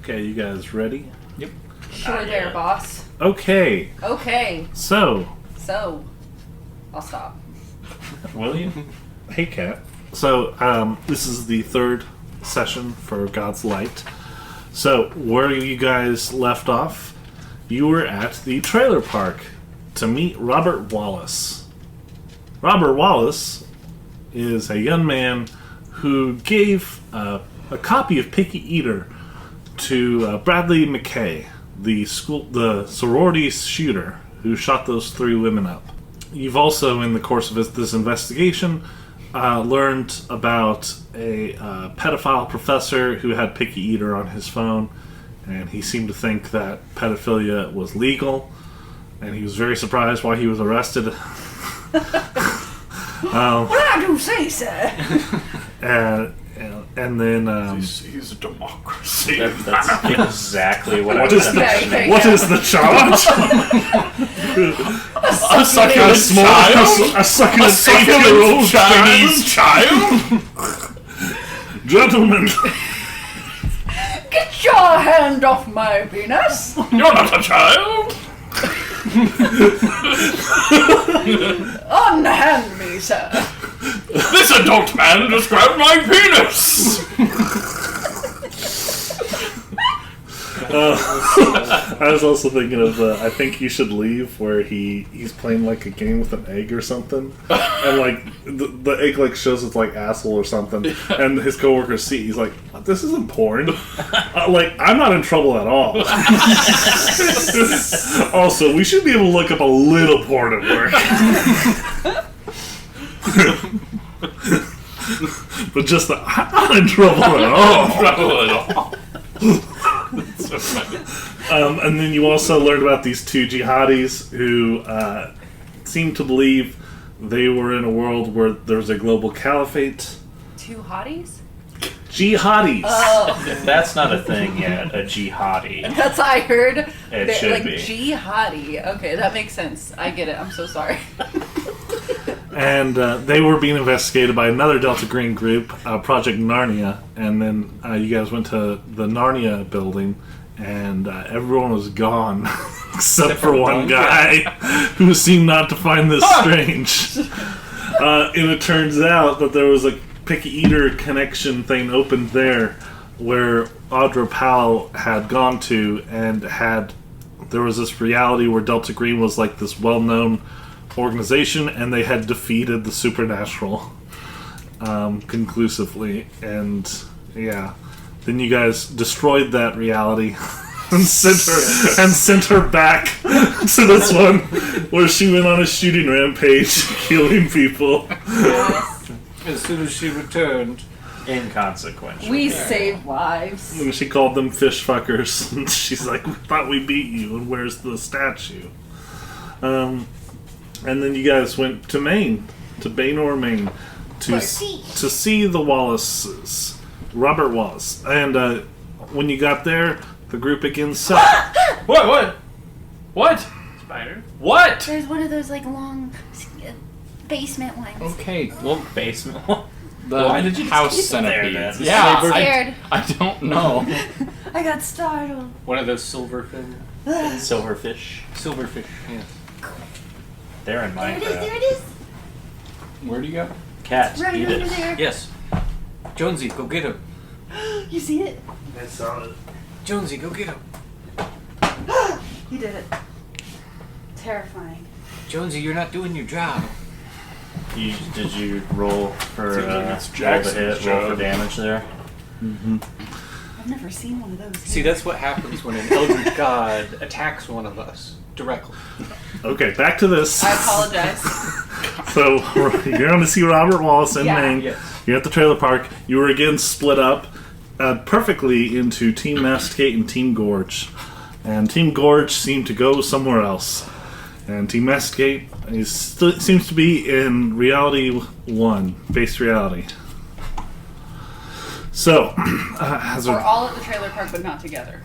Okay, you guys ready? Yep. Sure there, boss. Okay. Okay. So, I'll stop. will you? Hey, Kat. So, this is the third session for God's Light. So, where you guys left off, you were at the trailer park to meet Robert Wallace. Robert Wallace is a young man who gave a copy of Picky Eater to Bradley McKay, the sorority shooter who shot those 3 women up. You've also, in the course of this investigation, learned about a pedophile professor who had Picky Eater on his phone, and he seemed to think that pedophilia was legal, and he was very surprised why he was arrested. What I do say, sir? And then He's a democracy. That's exactly what I what was is saying. what is the charge? A succulent child? A succulent 8-year-old child? Gentlemen, Get your hand off my penis! You're not a child? Unhand me, sir. This adult man just grabbed my penis! I was also thinking of I Think You Should Leave, where he's playing like a game with an egg or something, and like the egg like shows its like asshole or something, and his coworkers see, he's like, "This isn't porn." Like, I'm not in trouble at all. Also, we should be able to look up a little porn at work. But just I'm not in trouble at all. So funny. And then you also learned about these 2 jihadis who seem to believe they were in a world where there was a global caliphate. 2 hotties? Jihadis! Oh, If that's not a thing yet, a jihadi. that's what I heard. It They're should like be. jihadi. Okay, that makes sense. I get it. I'm so sorry. And they were being investigated by another Delta Green group, Project Narnia. And then you guys went to the Narnia building, and everyone was gone except for one guy who seemed not to find this strange. And it turns out that there was a Picky Eater connection thing opened there where Audra Powell had gone to, and there was this reality where Delta Green was like this well-known organization, and they had defeated the supernatural conclusively. And yeah, then you guys destroyed that reality and sent her back to this one where she went on a shooting rampage, killing people. As soon as she returned, Inconsequential. We save lives. And she called them fish fuckers, and she's like, "We thought we beat you, and where's the statue?" And then you guys went to Maine, to Baynor, Maine, to see the Wallaces, Robert Wallace. And when you got there, the group again set. What? spider. What? There's one of those like long basement ones. Okay, Well, basement. Why the did you house keep it there, centipedes. then? Yeah, I'm scared. I don't know. I got startled. One of those silverfish. Silverfish. Silverfish. Yes. They're in There it is, Minecraft. there it is. Where do you go? Cat, Right eat over it. there. Yes. Jonesy, go get him. You see it? I saw it. Jonesy, go get him. You did it. Terrifying. Jonesy, you're not doing your job. Did you roll for Seems like it's roll the Jackson's hit, roll for job. damage there? I've never seen one of those. See, that's what happens when an eldritch god attacks one of us directly. Okay, back to this. I apologize. So you're going to see Robert Wallace in Yeah. Maine. Yes. You're at the trailer park. You were again split up perfectly into Team Masticate and Team Gorge. And Team Gorge seemed to go somewhere else. And Team Masticate seems to be in Reality 1, base reality. So, as We're all at the trailer park, but not together.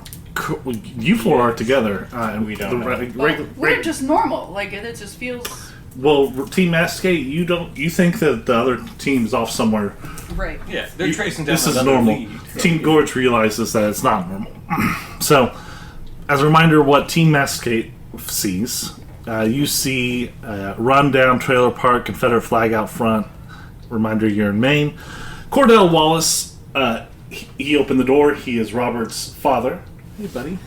you 4 are together. And We don't know. Well, we're just normal. Like, it just feels Well, Team Masticate, you think that the other team's off somewhere. Right. Yeah, they're tracing down This is another normal. lead. Team Gorge realizes that it's not normal. So, as a reminder, what Team Masticate sees, you see a rundown trailer park, Confederate flag out front. Reminder, you're in Maine. Cordell Wallace, he opened the door. He is Robert's father. Hey, buddy.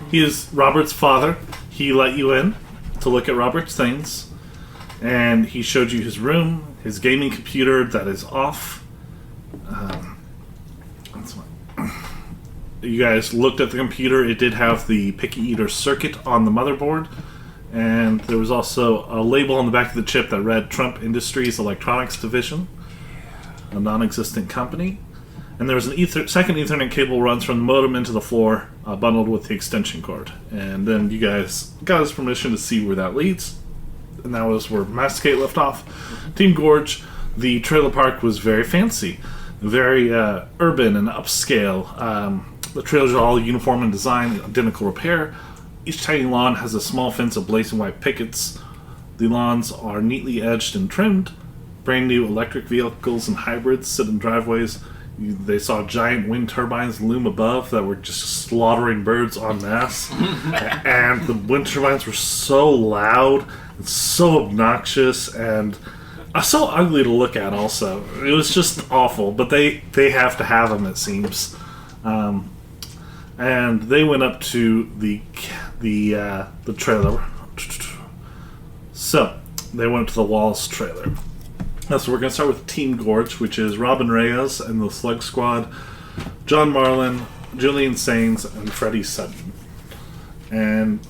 He is Robert's father. He let you in to look at Robert's things, and he showed you his room, his gaming computer that is off. That's what. You guys looked at the computer. It did have the Picky Eater circuit on the motherboard, and there was also a label on the back of the chip that read Trump Industries Electronics Division, a non-existent company. And there was an second Ethernet cable runs from the modem into the floor, bundled with the extension cord. And then you guys got his permission to see where that leads. And that was where Masticate left off. Team Gorge, the trailer park was very fancy, very urban and upscale. The trailers are all uniform in design, identical repair. Each tiny lawn has a small fence of blazing white pickets. The lawns are neatly edged and trimmed. Brand new electric vehicles and hybrids sit in driveways. They saw giant wind turbines loom above that were just slaughtering birds en masse. And the wind turbines were so loud and so obnoxious and so ugly to look at also. It was just awful, but they have to have them, it seems. And they went up to the trailer. So, they went to the Wallace trailer. So we're going to start with Team Gorge, which is Robin Reyes and the Slug Squad, John Marlin, Julian Sains, and Freddie Sutton. And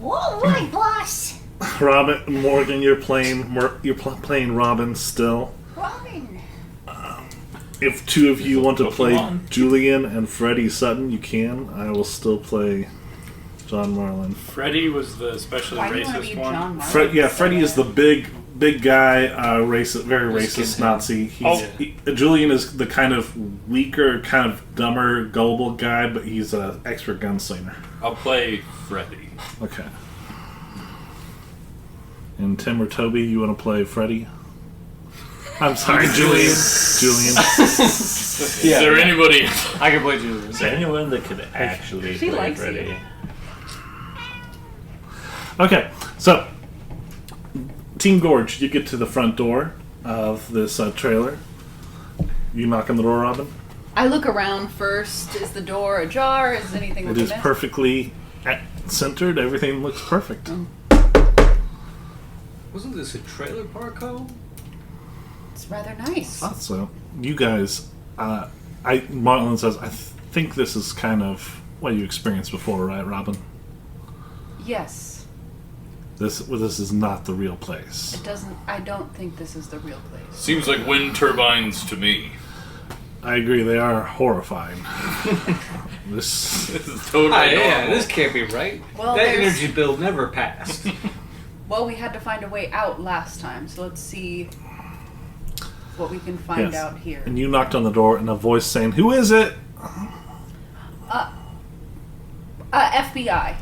All right, boss. Robin Morgan, you're playing Robin still. Robin. If two of you want to play Pokemon. Julian and Freddie Sutton, you can. I will still play John Marlin. Freddie was the especially Why do you want to be racist one. John Marlin? Freddie is the big guy, racist, very racist Nazi. Julian is the kind of weaker, kind of dumber, gullible guy, but he's an expert gunslinger. I'll play Freddie. Okay. And Tim or Toby, you want to play Freddie? I'm sorry, Julian. Is there anybody? I can play Julian. Is there anyone that could actually She play likes Freddy? you. Okay, so Team Gorge, you get to the front door of this trailer. You knock on the door, Robin? I look around first. Is the door ajar? Is anything It looking is missed? perfectly centered. Everything looks perfect. Wasn't this a trailer park home? It's rather nice. So, you guys, Marlon says, I think this is kind of what you experienced before, right, Robin? Yes. This is not the real place. It doesn't. I don't think this is the real place. Seems like wind turbines to me. I agree, they are horrifying. This This is totally normal. This can't be right. Well, that there's- energy bill never passed. Well, we had to find a way out last time, so let's see what we can find Yes. out here. And you knocked on the door, and a voice saying, "Who is it?" FBI.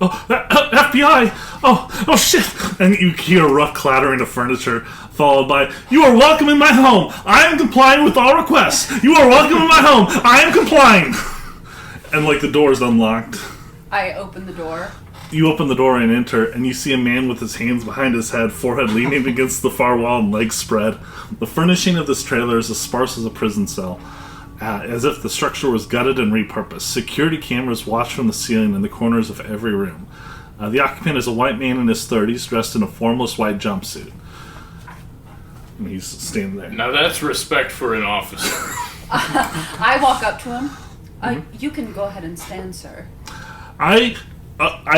Oh, FBI! Oh, shit! And you hear a rough clattering of furniture, followed by, "You are welcome in my home! I am complying with all requests! You are welcome in my home! I am complying!" And, the door is unlocked. I open the door. You open the door and enter, and you see a man with his hands behind his head, forehead leaning against the far wall and legs spread. The furnishing of this trailer is as sparse as a prison cell, as if the structure was gutted and repurposed. Security cameras watch from the ceiling in the corners of every room. The occupant is a white man in his 30s, dressed in a formless white jumpsuit. And he's standing there. Now that's respect for an officer. I walk up to him. You can go ahead and stand, sir. I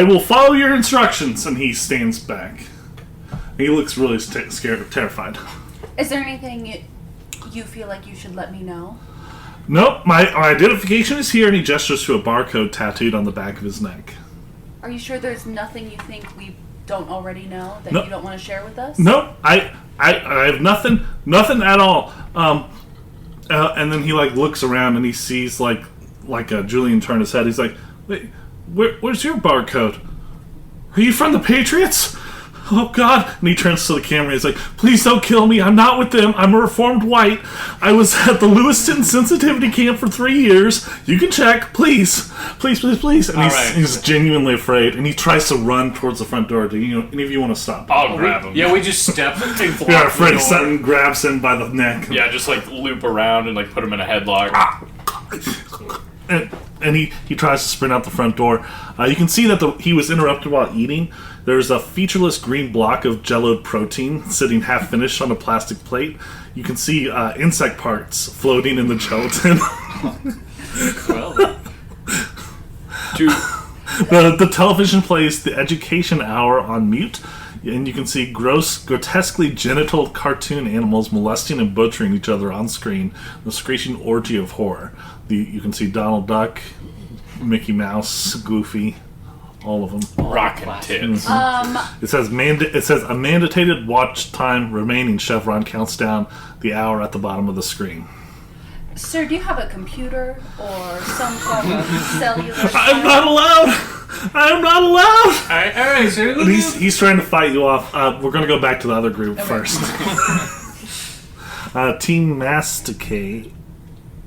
will follow your instructions, and he stands back. He looks really scared, terrified. Is there anything you feel like you should let me know? Nope, my identification is here, and he gestures to a barcode tattooed on the back of his neck. Are you sure there's nothing you think we don't already know that No. you don't want to share with us? Nope, I have nothing at all. And then he looks around and he sees Julian turn his head. He's like, "Wait, where's your barcode?" Are you from the Patriots? Oh, God. And he turns to the camera and he's like, please don't kill me. I'm not with them. I'm a reformed white. I was at the Lewiston sensitivity camp for 3 years. You can check. Please. Please, please, please. And he's genuinely afraid. And he tries to run towards the front door. Do any of you want to stop? I'll grab him. Yeah, we just step and block Yeah, the Freddy door. Sutton grabs him by the neck. Yeah, just like loop around and like put him in a headlock. And he tries to sprint out the front door. You can see that he was interrupted while eating. There's a featureless green block of jelloed protein sitting half finished on a plastic plate. You can see insect parts floating in the gelatin. Well, The television plays the Education Hour on mute, and you can see grotesquely genital cartoon animals molesting and butchering each other on screen. The screeching orgy of horror. You can see Donald Duck, Mickey Mouse, Goofy, all of them. Rockin' tits. It says a mandated watch time remaining chevron counts down the hour at the bottom of the screen. Sir, do you have a computer or some form of cellular? I'm not allowed. I'm not allowed. alright, sir. And he's trying to fight you off. We're going to go back to the other group first. Team Masticate.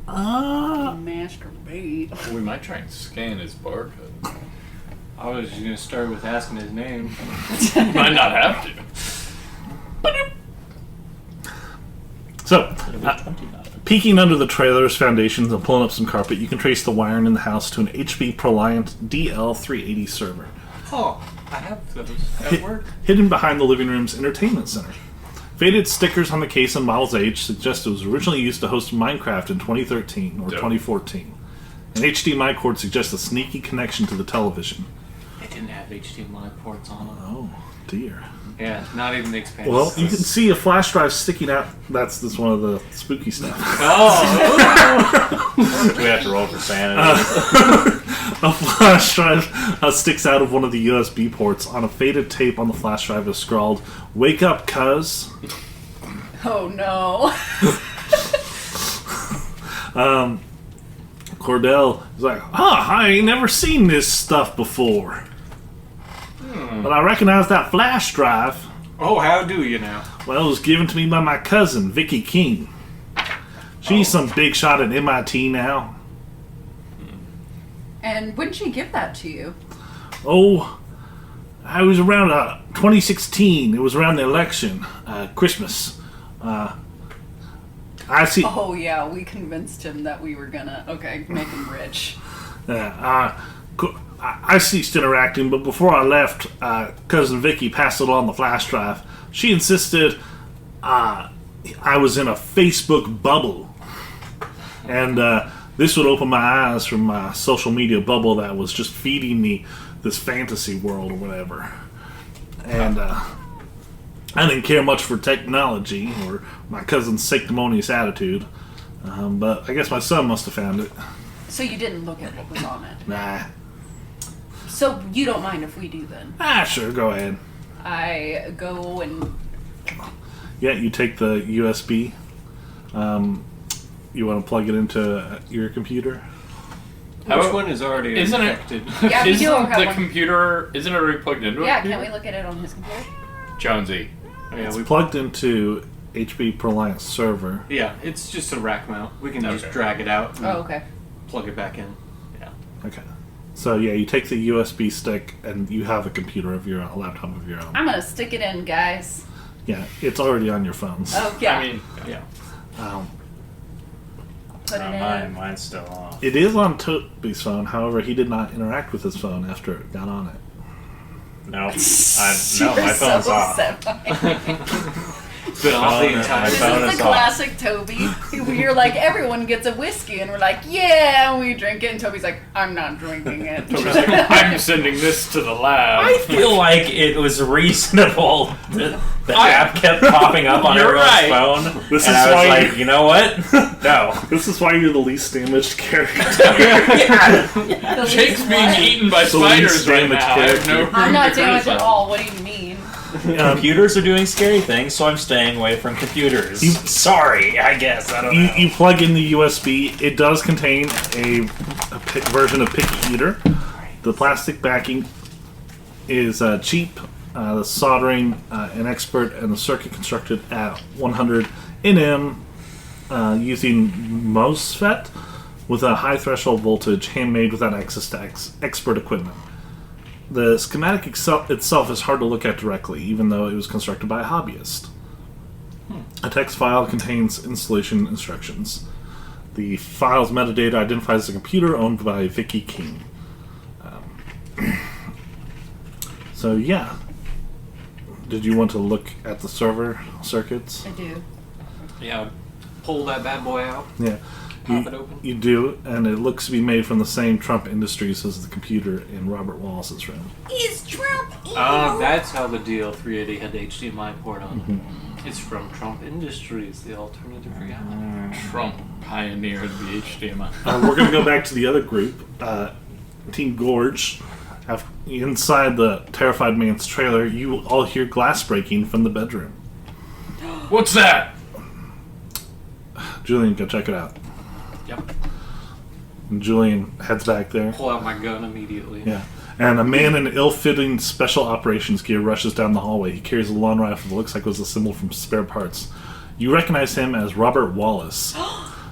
Masturbate. We might try and scan his barcode. I was just gonna start with asking his name. Might not have to. So, peeking under the trailer's foundations and pulling up some carpet, you can trace the wiring in the house to an HP Proliant DL380 server. Oh, I have those at work. Hidden behind the living room's entertainment center. Faded stickers on the case and model's age suggest it was originally used to host Minecraft in 2013 or 2014. An HDMI cord suggests a sneaky connection to the television. It didn't have HDMI ports on it. Oh, dear. Yeah, not even the expansion. Well, you can see a flash drive sticking out. That's one of the spooky stuff. Oh! We have to roll for sanity. A flash drive sticks out of one of the USB ports. On a faded tape on the flash drive is scrawled, "Wake up, cuz." Oh no. Cordell is like, I ain't never seen this stuff before. But I recognize that flash drive. Oh, how do you now? Well, it was given to me by my cousin, Vicky King. She's some big shot at MIT now. And when did she give that to you? Oh, I was around 2016. It was around the election, Christmas. I see. Oh yeah, we convinced him that we were gonna make him rich. I ceased interacting, but before I left, cousin Vicky passed it on the flash drive. She insisted I was in a Facebook bubble, and this would open my eyes from my social media bubble that was just feeding me this fantasy world or whatever. And I didn't care much for technology or my cousin's sanctimonious attitude, but I guess my son must have found it. So you didn't look at what was on it? Nah. So you don't mind if we do then? Sure, go ahead. I go and... Yeah, you take the USB. You want to plug it into your computer? Which one is already Isn't it- infected? Yeah, we do Isn't have the one. computer, isn't it already plugged into it? Yeah, can't we look at it on his computer? Jonesy. Yeah, It's plugged into HP Proliant server. yeah, it's just a rack mount. We can just Okay. drag it out and Oh, okay. plug it back in. Yeah. Okay. So yeah, you take the USB stick and you have a computer of your own, a laptop of your own. I'm gonna stick it in, guys. Yeah, it's already on your phones. Oh, yeah. I mean, Yeah. Put it in. Mine's still off. It is on Toby's phone, however, he did not interact with his phone after it got on it. No, no, You're my phone's so off. It's been off the entire My This phone is is the off. classic Toby. You're like, everyone gets a whiskey, and we're like, yeah, and we drink it, and Toby's like, I'm not drinking it. Toby's like, I'm sending this to the lab. I feel like it was reasonable that the app kept popping up on You're everyone's right. phone. This and is I was why like, you know what? No. This is why you're the least damaged character. The Jake's least being what? eaten by The least spiders right damaged now. I have no character. room I'm not to damaged at criticize. all. What do you mean? Computers are doing scary things, so I'm staying away from computers. Sorry, I guess. I don't know. You plug in the USB. It does contain a version of Picky Eater. The plastic backing is cheap. The soldering, an expert, and the circuit constructed at 100 nm using MOSFET with a high threshold voltage, handmade without access to expert equipment. The schematic itself is hard to look at directly, even though it was constructed by a hobbyist. A text file contains installation instructions. The file's metadata identifies the computer owned by Vicky King. So yeah. Did you want to look at the server circuits? I do. Yeah, pull that bad boy out. Yeah. Pop it open. You do, and it looks to be made from the same Trump Industries as the computer in Robert Wallace's room. Is Trump evil? That's how the DL380 had the HDMI port on. It's from Trump Industries, the alternative reality. Trump pioneered the HDMI. We're going to go back to the other group, Team Gorge. Inside the terrified man's trailer, you all hear glass breaking from the bedroom. What's that? Julian, go check it out. Yep. And Julian heads back there. Pull out my gun immediately. Yeah. And a man in ill-fitting special operations gear rushes down the hallway. He carries a lawn rifle that looks like it was assembled from spare parts. You recognize him as Robert Wallace.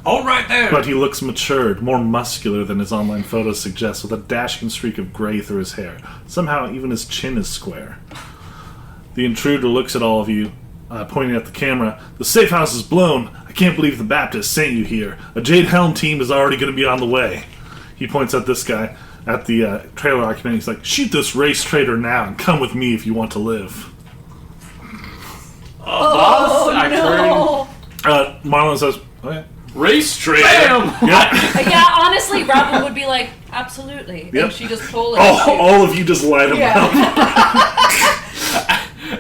All right there! But he looks matured, more muscular than his online photos suggest, with a dashing streak of gray through his hair. Somehow, even his chin is square. The intruder looks at all of you, pointing at the camera. The safe house is blown. I can't believe the Baptist sent you here. A Jade Helm team is already going to be on the way. He points at this guy, at the trailer occupant. He's like, shoot this race traitor now and come with me if you want to live. Boss, I No. Marlon says, okay. Race trade. Bam! Yeah. Yeah, honestly, Robin would be like, absolutely. Yep. And she just pull it. All of you just light him up.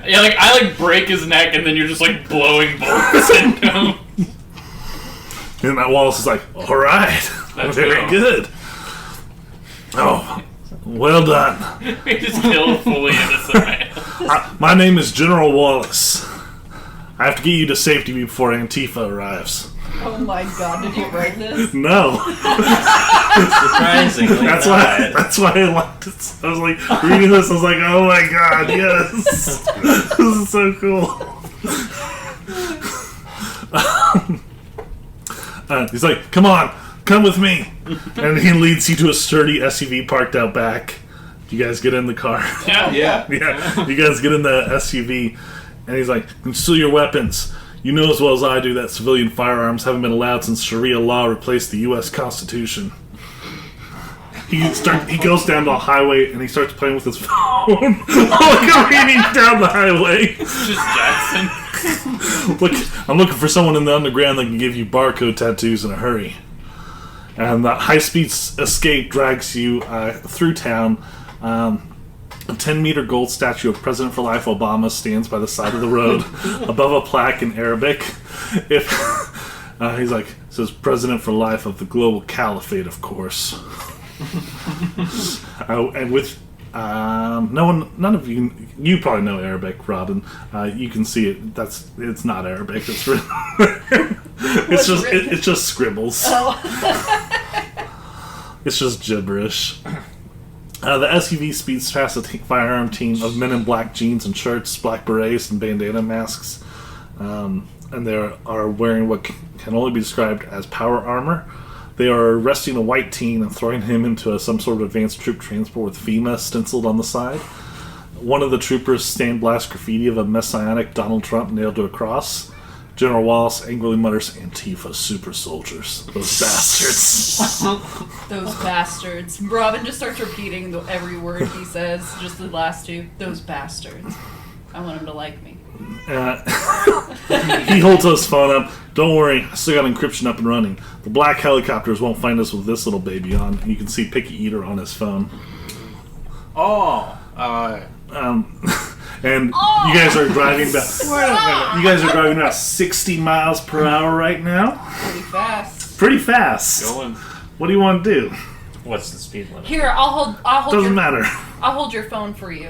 Yeah, like I break his neck, and then you're just blowing bullets into him. And that Wallace is like, all right, That's very cool. good. Oh, well done. We just kill a fully innocent man. My name is General Wallace. I have to get you to safety before Antifa arrives. Oh my god, did you write this? No. Surprisingly, That's why I liked it. I was like, reading this, I was like, oh my god, yes. This is so cool. He's like, come on, come with me. And he leads you to a sturdy SUV parked out back. You guys get in the car. Yeah. Yeah, you guys get in the SUV, and he's like, conceal your weapons. You know as well as I do that civilian firearms haven't been allowed since Sharia law replaced the U.S. Constitution. He goes down the highway and he starts playing with his phone. Like reading down the highway. It's just Jackson. Look, I'm looking for someone in the underground that can give you barcode tattoos in a hurry. And the high-speed escape drags you through town. A 10-meter gold statue of President for Life Obama stands by the side of the road, above a plaque in Arabic. He's like, says President for Life of the Global Caliphate, of course. And with none of you probably know Arabic, Robin. You can see it. It's not Arabic. It's written. It's just scribbles. Oh. It's just gibberish. The SUV speeds past a firearm team of men in black jeans and shirts, black berets, and bandana masks. And they are wearing what can only be described as power armor. They are arresting a white teen and throwing him into some sort of advanced troop transport with FEMA stenciled on the side. One of the troopers sandblasts graffiti of a messianic Donald Trump nailed to a cross. General Wallace angrily mutters, Antifa super soldiers. Those bastards. Those bastards. Robin just starts repeating every word he says, just the last two. Those bastards. I want him to like me. He holds his phone up. Don't worry, I still got encryption up and running. The black helicopters won't find us with this little baby on. And you can see Picky Eater on his phone. And you guys are driving about. You guys are driving about 60 miles per hour right now. Pretty fast. Pretty fast. Going. What do you want to do? What's the speed limit? Here, I'll hold Doesn't your, matter. I'll hold your phone for you.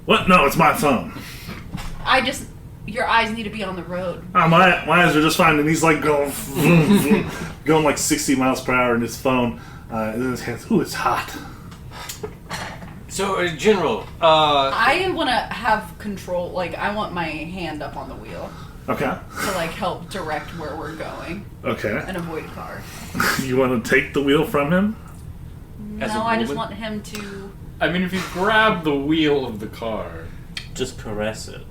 What? No, it's my phone. Your eyes need to be on the road. Oh, my eyes are just fine, and he's like going, vroom, vroom, going like 60 miles per hour in his phone. And in his hands, ooh, it's hot. So, General, I want to have control. Like, I want my hand up on the wheel Okay. to like help direct where we're going Okay. and avoid a car. You want to take the wheel from him? As a No, I just woman? want him to. I mean, if you grab the wheel of the car, Just caress it.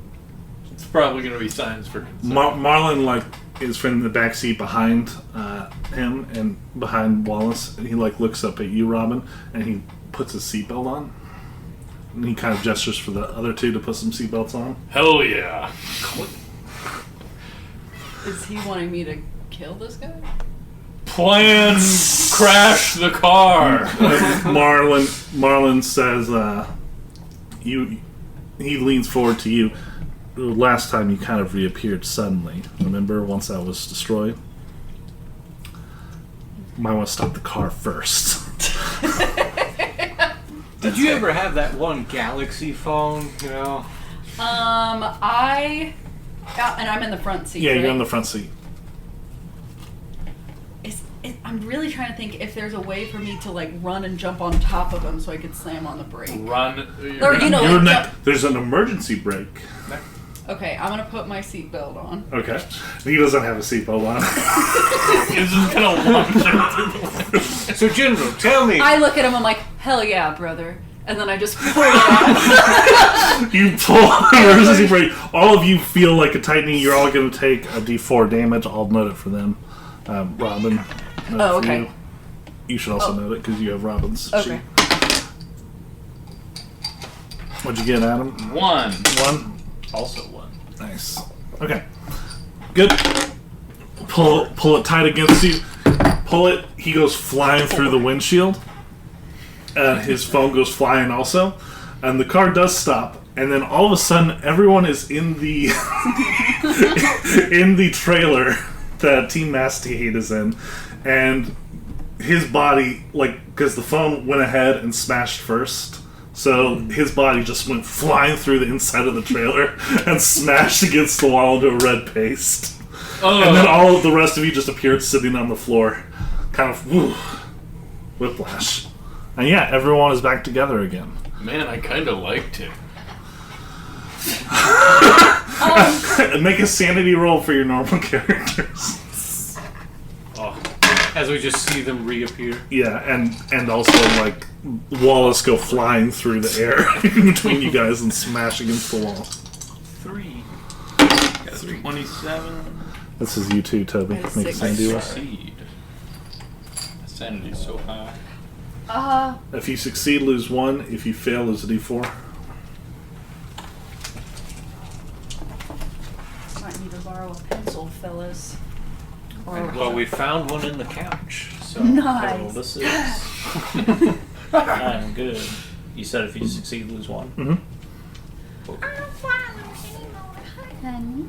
it's probably going to be signs for consent. Marlon like is in the back seat behind him and behind Wallace, and he like looks up at you, Robin, and he puts his seatbelt on. And he kind of gestures for the other two to put some seatbelts on. Hell yeah. Is he wanting me to kill this guy? Plan crash the car. Marlon says, he leans forward to you. Last time you kind of reappeared suddenly. Remember, once I was destroyed? Might want to stop the car first. did you ever have that one Galaxy phone, you know? And I'm in the front seat. Yeah, right? you're in the front seat. I'm really trying to think if there's a way for me to like run and jump on top of him so I could slam on the brake. Run. Or, you know, You're like, not, there's an emergency brake. Okay, I'm gonna put my seatbelt on. Okay. He doesn't have a seatbelt on. It's just going to launch him through the window. So, General, tell me. I look at him, I'm like, hell yeah, brother. And then I just pull it out. You pull the emergency brake. All of you feel like a tightening. You're all going to take a d4 damage. I'll note it for them. Robin. note Oh, for okay. You. You should also note it because you have Robin's Okay. sheet. What'd you get, Adam? 1. 1? Also 1. Nice. Okay. Good. Pull it tight against you. Pull it. He goes flying through the windshield. His phone goes flying also. And the car does stop. And then all of a sudden, everyone is in the in the trailer that Team Masticate is in. And his body, like, because the phone went ahead and smashed first. So his body just went flying through the inside of the trailer and smashed against the wall into a red paste. And then all of the rest of you just appeared sitting on the floor. Kind of, whiplash. And yeah, everyone is back together again. Man, I kind of liked it. Make a sanity roll for your normal characters. As we just see them reappear. Yeah, and also, like, Wallace go flying through the air between you guys and smash against the wall. 3. Got 27. This is you too, Toby. I had Make a 6. sanity roll. Succeed. Sanity's so high. If you succeed, lose 1. If you fail, lose a d4. Might need to borrow a pencil, fellas. Or Well, we found one in the couch. So. Well, nice. this is. I'm good. You said if you succeed, lose 1. Mm-hmm. I don't want to lose anymore. Hi, honey.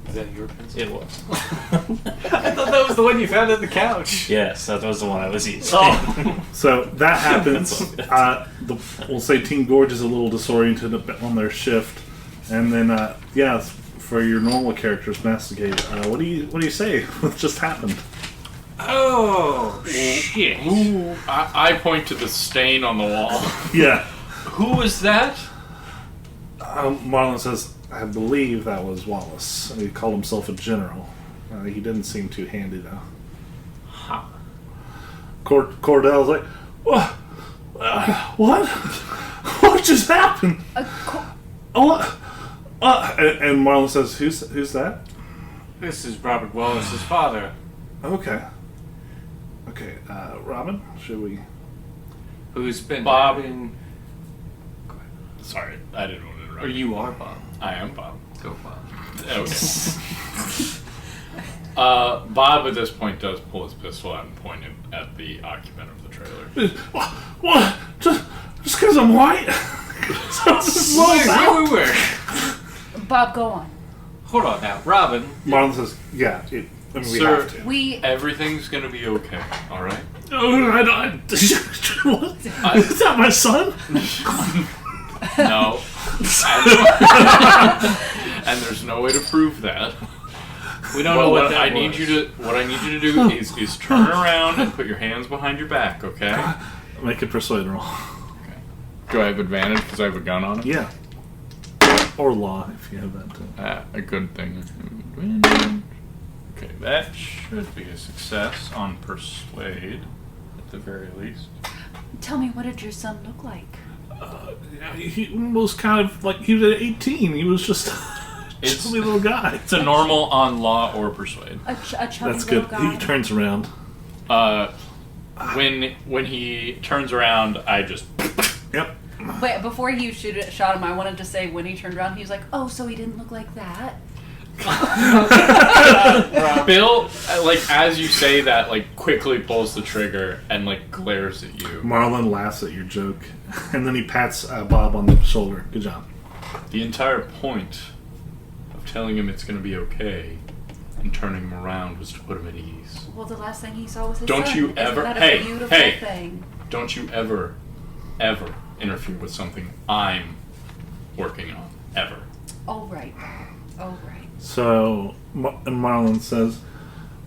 Is that your pencil? It was. I thought that was the one you found in the couch. Yes, that was the one I was using. Oh. So that happens. That's all good. We'll say Team Gorge is a little disoriented on their shift, and then for your normal characters, Masticate. What do you say? What just happened? Oh, shit. I point to the stain on the wall. Yeah. Who was that? Marlon says, I believe that was Wallace. He called himself a general. He didn't seem too handy though. Huh. Cordell's like, what? What? What just happened? What? And Marlon says, "Who's that?" This is Robert Wallace's father. Okay. Robin, should we? Who's been Bob. having... Sorry, I didn't want to interrupt. Or you are Bob. I am Bob. Go Bob. Okay. Bob at this point does pull his pistol out and point it at the occupant of the trailer. What? Just because I'm white? Wait. Bob, go on. Hold on now. Robin. Marlon says, "Yeah, we Sir, have to." We Everything's gonna be okay, alright? Oh, I don't. What? Is that my son? No. And there's no way to prove that. We don't know what that I was. need you to do is turn around and put your hands behind your back, okay? Make a persuade roll. Do I have advantage because I have a gun on him? Yeah. Or law, if you have that too. A good thing. Okay, that should be a success on Persuade, at the very least. Tell me, what did your son look like? He was kind of like, he was at 18. He was just a chubby little guy. It's a normal on Law or Persuade. A chubby That's little good. guy. He turns around. When he turns around, I just... Yep. But before he shot him, I wanted to say when he turned around, he was like, "Oh, so he didn't look like that." Bill, like as you say that, like quickly pulls the trigger and like glares at you. Marlon laughs at your joke, and then he pats Bob on the shoulder. Good job. The entire point of telling him it's going to be okay and turning him around was to put him at ease. Well, the last thing he saw was his Don't son. you Isn't ever- that hey, a beautiful hey. thing? Don't you ever interfere with something I'm working on. Ever. Oh, right. Oh, right. So, and Marlon says,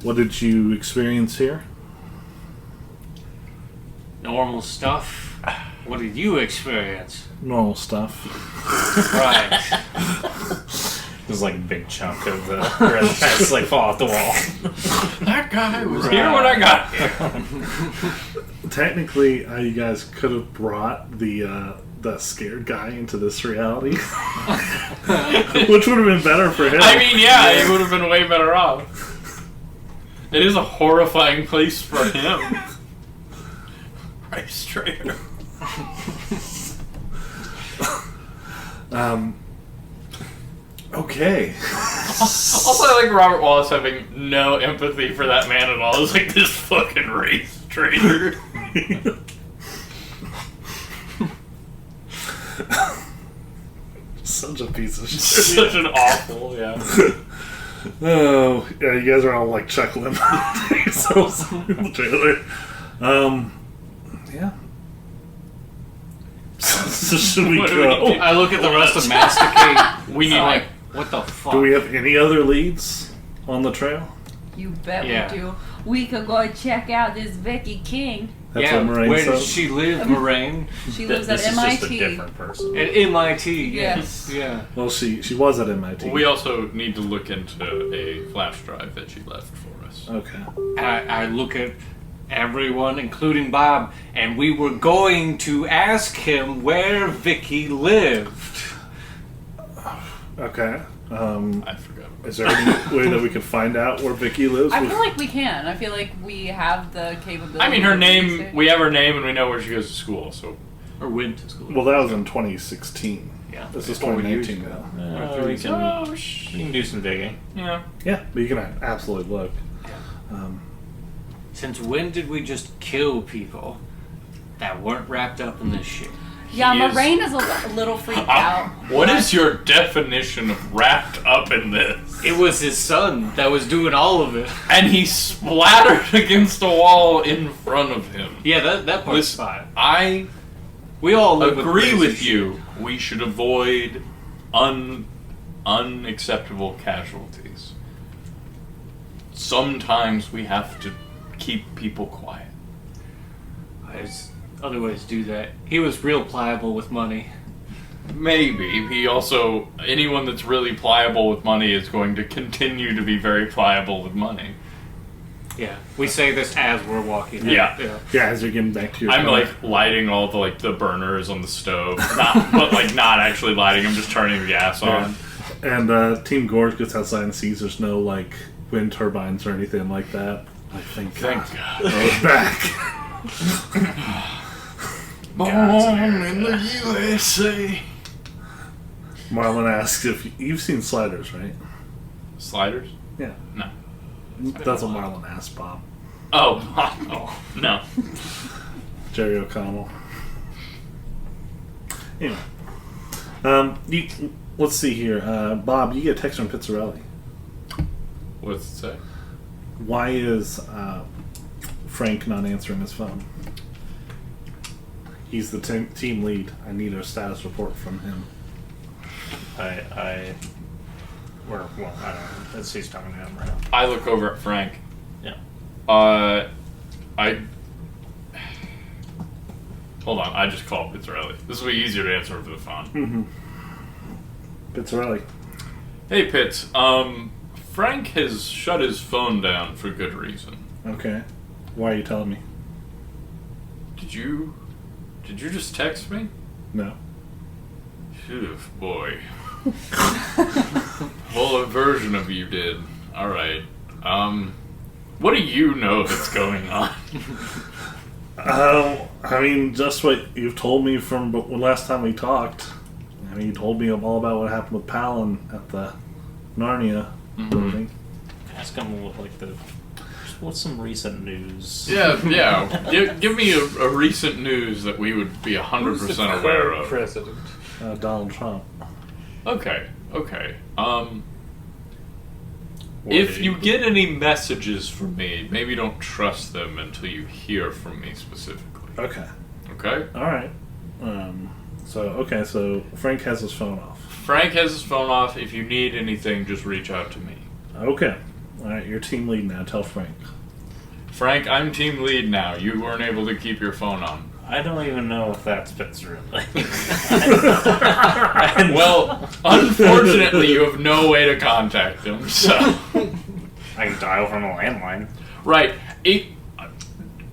"What did you experience here?" Normal stuff. What did you experience? Normal stuff. Right. There's like a big chunk of the red pets like fall off the wall. That guy was here when I got here. Technically, you guys could have brought the scared guy into this reality, which would have been better for him. I mean, yeah, he would have been way better off. It is a horrifying place for him. Ice Trader. Okay. Also, I like Robert Wallace having no empathy for that man at all. It's like this fucking race traitor. Such a piece of shit. Such an awful, yeah. Oh, yeah, you guys are all like chuckling. So in the trailer. Yeah. So should we What do we go? need to- I look at the rest of Masticate. We need like, like what the fuck? Do we have any other leads on the trail? You bet Yeah. we do. We could go check out this Becky King. That's yeah, what Morraine where says. does she live, Morraine? She lives at This is just a MIT. different person. At MIT, Yes. Yeah. Well, she was at MIT. we also need to look into a flash drive that she left for us. Okay. I look at everyone, including Bob, and we were going to ask him where Vicky lived. Okay. I forgot. Is there any way that we could find out where Vicky lives? I feel like we can. I feel like we have the capability. I mean, her to name, use it. we have her name and we know where she goes to school, so. Or went to school. Well, that was in 2016. Yeah. This is 4 years 2019 ago. now. We can do some digging. Yeah. Yeah, but you can absolutely look. Since when did we just kill people that weren't wrapped up in this shit? Yeah, He is- Morraine is a little freaked out. What is your definition of wrapped up in this? It was his son that was doing all of it. And he splattered against a wall in front of him. Yeah, that part's Listen, fine. I We all agree crazy with shit. you. We should avoid unacceptable casualties. Sometimes we have to keep people quiet. There's other ways to do that. He was real pliable with money. Maybe. He also, anyone that's really pliable with money is going to continue to be very pliable with money. Yeah, we say this as we're walking. Yeah. Yeah, as you're getting back to your I'm car. like lighting all the burners on the stove, but not actually lighting. I'm just turning the gas on. And Team Gorge gets outside and sees there's no like wind turbines or anything like that. I think. Thank God. We're back. Born in the USA. Marlon asks if you've seen Sliders, right? Sliders? Yeah. No. That's what Marlon asked Bob. Oh, no. Jerry O'Connell. Anyway. Let's see here. Bob, you get a text from Pizzarelli. What's it say? Why is Frank not answering his phone? He's the team lead. I need a status report from him. I don't know. Let's see, he's talking to him right now. I look over at Frank. Yeah. Hold on, I just called Pizzarelli. This will be easier to answer over the phone. Pizzarelli. Hey, Pitts. Frank has shut his phone down for good reason. Okay. Why are you telling me? Did you just text me? No. Phew, boy. Well, a version of you did. Alright. What do you know that's going on? I mean, just what you've told me from last time we talked. I mean, you told me all about what happened with Palin at the Narnia building. Ask him what's some recent news? Yeah. Give me a recent news that we would be 100% aware of. President. Donald Trump. Okay. If you get any messages from me, maybe don't trust them until you hear from me specifically. Okay. Okay? Alright. So Frank has his phone off. Frank has his phone off. If you need anything, just reach out to me. Okay. Alright, you're team lead now. Tell Frank. Frank, I'm team lead now. You weren't able to keep your phone on. I don't even know if that's Pizzarelli. Well, unfortunately, you have no way to contact him, so... I can dial from a landline. Right.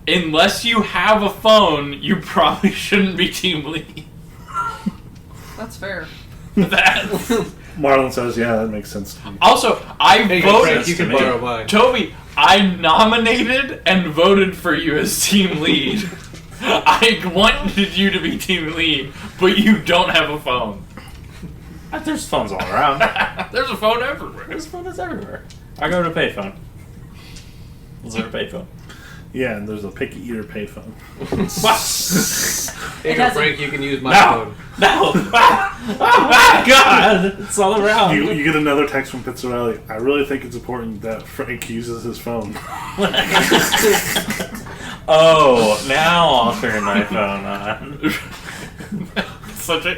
Unless you have a phone, you probably shouldn't be team lead. That's fair. Marlon says, yeah, that makes sense to me. Also, I Hey, voted... Frank, you can borrow mine. Toby, I nominated and voted for you as team lead. I wanted you to be team lead, but you don't have a phone. There's phones all around. There's a phone everywhere. There's phones everywhere. I go to payphone. Is there a payphone? Yeah, and there's a picky eater payphone. Hey, It has a- Frank, you can use my No! phone. No! Oh my god! It's all around. You get another text from Pizzarelli. I really think it's important that Frank uses his phone. Oh, now I'll turn my phone on.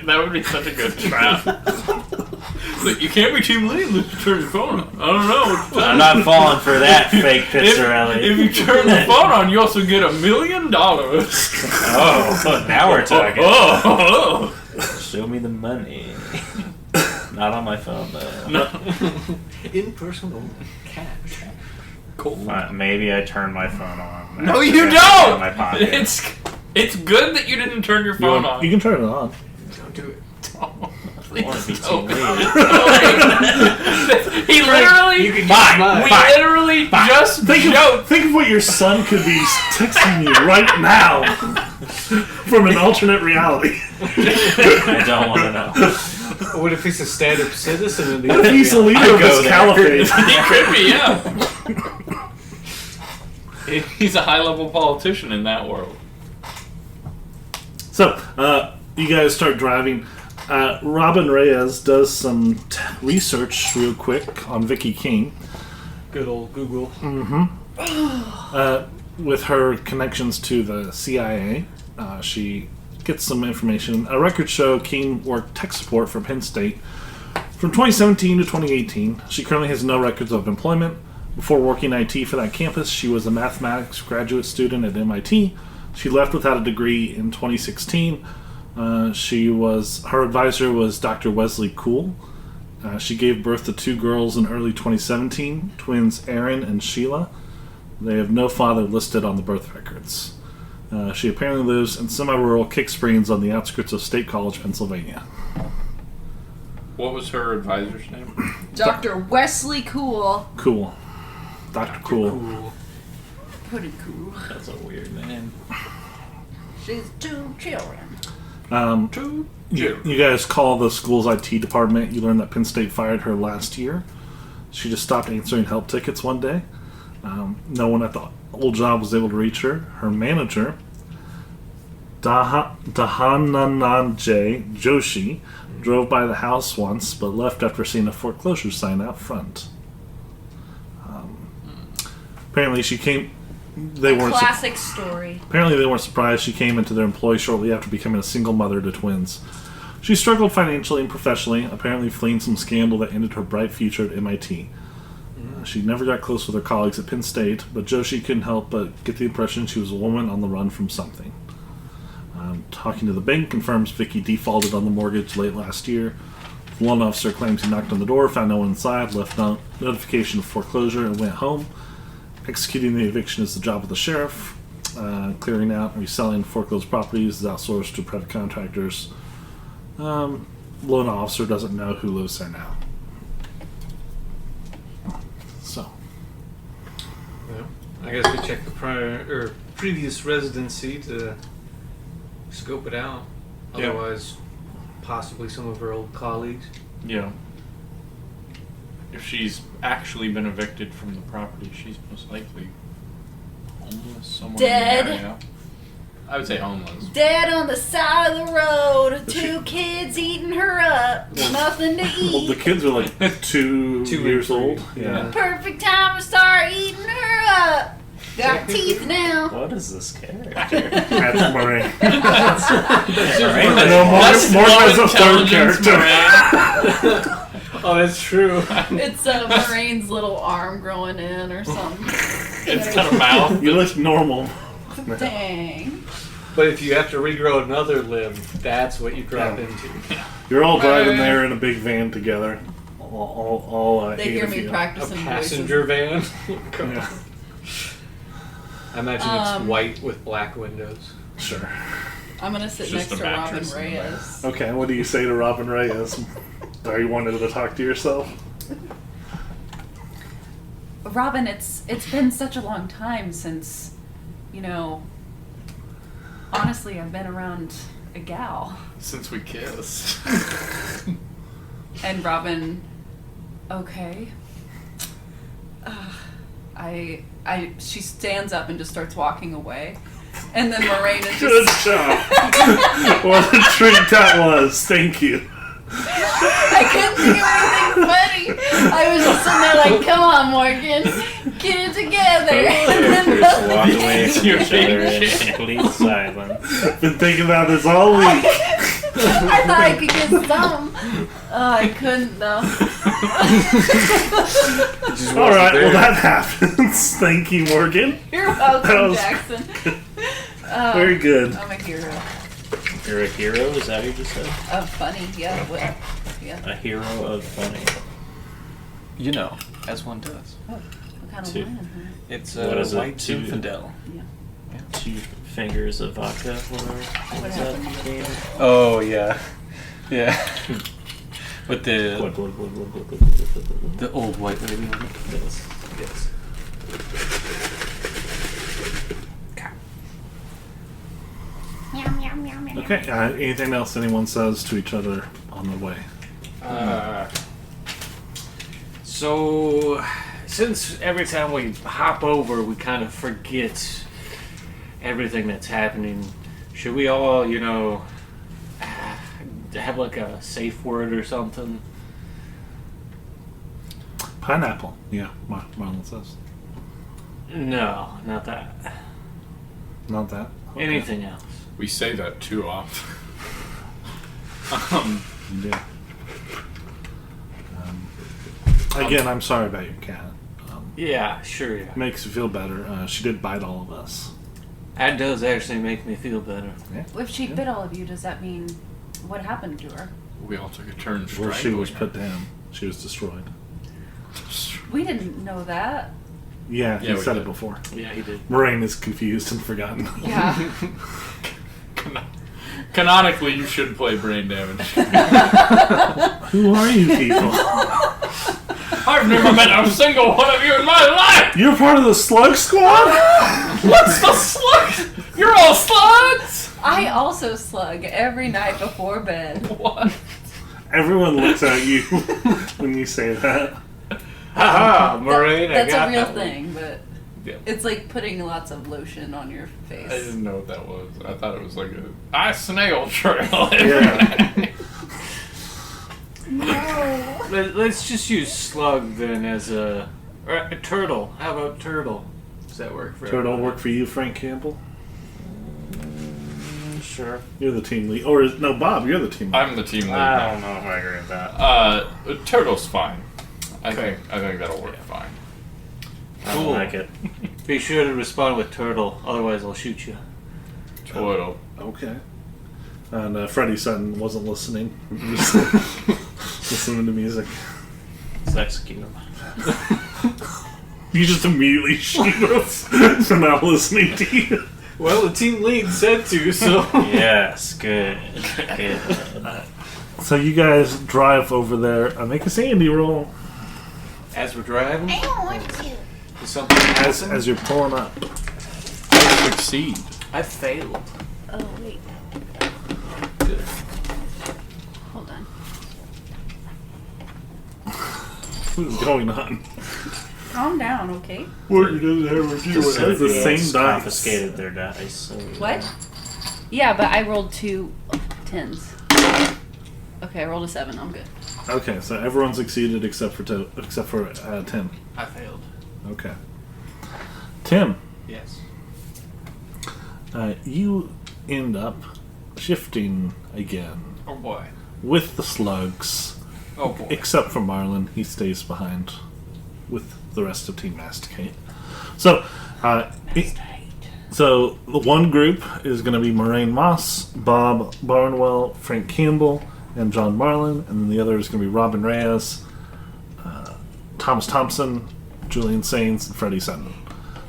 That would be such a good trap. Like, you can't be team lead unless you turn your phone on. I don't know. I'm not falling for that fake Pizzarelli. If you turn the phone on, you also get $1 million. Oh, now we're talking. Oh. Show me the money. Not on my phone, though. No. In personal cash. Cool. Maybe I turn my phone on. No, Actually, you I have it in don't. my pocket. It's good that you didn't turn your phone on. You can turn it on. Don't do it. I want to be Oh, team lead. He literally. You can use Fine. mine. We literally just joked. Think of what your son could be texting you right now from an alternate reality. I don't want to know. What if he's a stand-up citizen in the What if he's the leader of go this there. caliphate? He could be, yeah. He's a high-level politician in that world. So, you guys start driving. Robin Reyes does some research real quick on Vicky King. Good old Google. With her connections to the CIA. She gets some information. A records show King worked tech support for Penn State from 2017 to 2018. She currently has no records of employment. Before working IT for that campus, she was a mathematics graduate student at MIT. She left without a degree in 2016. Her advisor was Dr. Wesley Kuhl. She gave birth to 2 girls in early 2017, twins Aaron and Sheila. They have no father listed on the birth records. She apparently lives in semi-rural Kick Springs on the outskirts of State College, Pennsylvania. What was her advisor's name? Dr. Wesley Cool. Cool. Dr. Cool. Pretty cool. That's a weird name. She's 2 children. You guys call the school's IT department. You learn that Penn State fired her last year. She just stopped answering help tickets one day. No one at the old job was able to reach her. Her manager, Dahananjay Joshi, drove by the house once but left after seeing a foreclosure sign out front. Apparently she came... Classic story. Apparently they weren't surprised. She came into their employ shortly after becoming a single mother to twins. She struggled financially and professionally, apparently fleeing some scandal that ended her bright future at MIT. She never got close with her colleagues at Penn State, but Joshi couldn't help but get the impression she was a woman on the run from something. Talking to the bank confirms Vicky defaulted on the mortgage late last year. The loan officer claims he knocked on the door, found no one inside, left notification of foreclosure, and went home. Executing the eviction is the job of the sheriff. Clearing out and reselling foreclosed properties is outsourced to private contractors. Loan officer doesn't know who lives there now. So, Well, I guess we check the previous residency to scope it out. Yeah. Otherwise, possibly some of her old colleagues. Yeah. If she's actually been evicted from the property, she's most likely homeless somewhere Dead. in the area. I would say homeless. Dead on the side of the road. 2 kids eating her up. Nothing to well, eat. the kids are like 2 years old. Yeah. Perfect time to start eating her up. Got teeth now. What is this character? That's Morraine. Right? No, Morraine is a third intelligence, character. Oh, that's true. It's Morraine's little arm growing in or something. It's got a mouth. You look normal. Dang. But if you have to regrow another limb, that's what you drop Yeah. into. You're all driving there in a big van together. All They 8 hear of me you. A practicing passenger van. Yeah. I imagine it's white with black windows. Sure. voices. I'm gonna sit It's next just to a Robin mattress in there. Reyes. Okay, what do you say to Robin Reyes? Are you wanted to talk to yourself? Robin, it's been such a long time since, honestly, I've been around a gal. Since we kissed. And Robin, okay. She stands up and just starts walking away. And then Morraine is Good just, job. What a treat that was. Thank you. I couldn't think of anything funny. I was just sitting there like, come on, Morgan, get it together. And then Just walk away from Your each other in favorite shit. complete silence. Been thinking about this all week. I thought I could get some. Oh, I couldn't though. All right, well that happens. Thank you, Morgan. You're That welcome, was Jackson. Very good. I'm a hero. You're a hero? Is that what you just said? Funny, yeah. Well, yeah. A hero of funny. You know, as one does. What kind of Two. wine? It's What is it? white Two- Zinfandel. 2 fingers of vodka. What is that game? Oh, yeah. Yeah. With Glug, the glug, glug, glug, glug, glug, glug, glug. the old white lady on it. Yes. Yes. Meow, meow, meow, meow. Okay, anything else anyone says to each other on the way? So, since every time we hop over, we kind of forget everything that's happening, should we all, have like a safe word or something? Pineapple. Yeah, Marlon says. No, not that. Not that. Okay. Anything else. We say that too often. Yeah. Again, I'm sorry about your cat. Yeah, sure, yeah. Makes you feel better. She did bite all of us. That does actually make me feel better. if she bit all of you, does that mean what happened to her? We all took a turn Well, strangling she was her. put down. She was destroyed. We didn't know that. Yeah, Yeah, he we said did. it before. Yeah, he did. Morraine is confused and forgotten. Yeah. Canonically, you should play brain damage. Who are you people? I've never met a single one of you in my life! You're part of the Slug Squad? What's the slug? You're all slugs! I also slug every night before bed. What? Everyone looks at you when you say that. Haha, Morraine, That's I got a real that one. thing, but Yeah. it's like putting lots of lotion on your face. I didn't know what that was. I thought it was like a snail trail. Yeah. Let's just use slug then as a turtle. How about turtle? Does that work for Turtle everybody? work for you, Frank Campbell? Sure. You're the team lead. Or, no, Bob, you're the team lead. I'm the team lead. I don't know if I agree with that. Turtle's fine. I Okay. think that'll work fine. I don't Cool. like it. Be sure to respond with turtle, otherwise I'll shoot you. Turtle. Okay. And Freddie Sutton wasn't listening. He was listening to music. Let's execute him. You just immediately shoot us for not listening to you. Well, the team lead said to, so. Yes, good. Good. So you guys drive over there. Make a sandy roll As we're driving, I don't want to. is something happen? as you're pulling up. Succeed. I failed. Oh, wait. Hold on. What is going on? Calm down, okay? What does have with you? It's the same dice. Confiscated their dice. So What? Yeah, but I rolled 2 10s. Okay, I rolled a 7. I'm good. Okay, so everyone succeeded except for Tim. I failed. Okay, Tim, Yes. you end up shifting again Oh boy. with the slugs, Oh boy. except for Marlon. He stays behind with the rest of Team Masticate. So, so the one group is going to be Morraine Moss, Bob Barnwell, Frank Campbell, and John Marlin, and then the other is going to be Robin Reyes, Thomas Thompson, Julian Sains, and Freddie Sutton.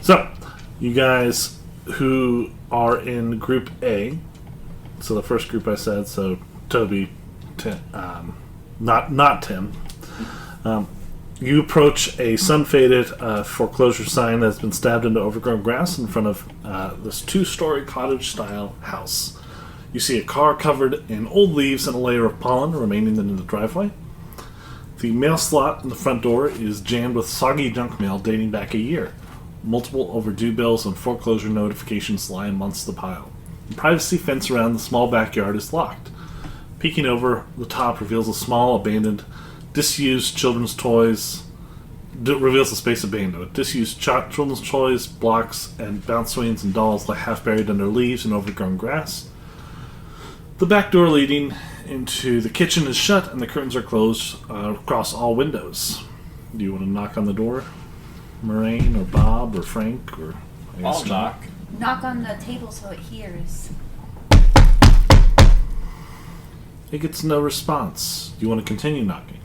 So, you guys who are in Group A, so the first group I said, so Toby, not Tim. You approach a sun-faded foreclosure sign that's been stabbed into overgrown grass in front of this 2-story cottage-style house. You see a car covered in old leaves and a layer of pollen remaining in the driveway. The mail slot in the front door is jammed with soggy junk mail dating back a year. Multiple overdue bills and foreclosure notifications lie amongst the pile. The privacy fence around the small backyard is locked. Peeking over the top reveals a small, abandoned, disused children's toys. Reveals the space abandoned. Disused children's toys, blocks, and bounce swings and dolls lie half buried under leaves and overgrown grass. The back door leading into the kitchen is shut, and the curtains are closed across all windows. Do you want to knock on the door, Morraine or Bob or Frank or? I guess I'll knock. Knock on the table so it hears. It gets no response. Do you want to continue knocking?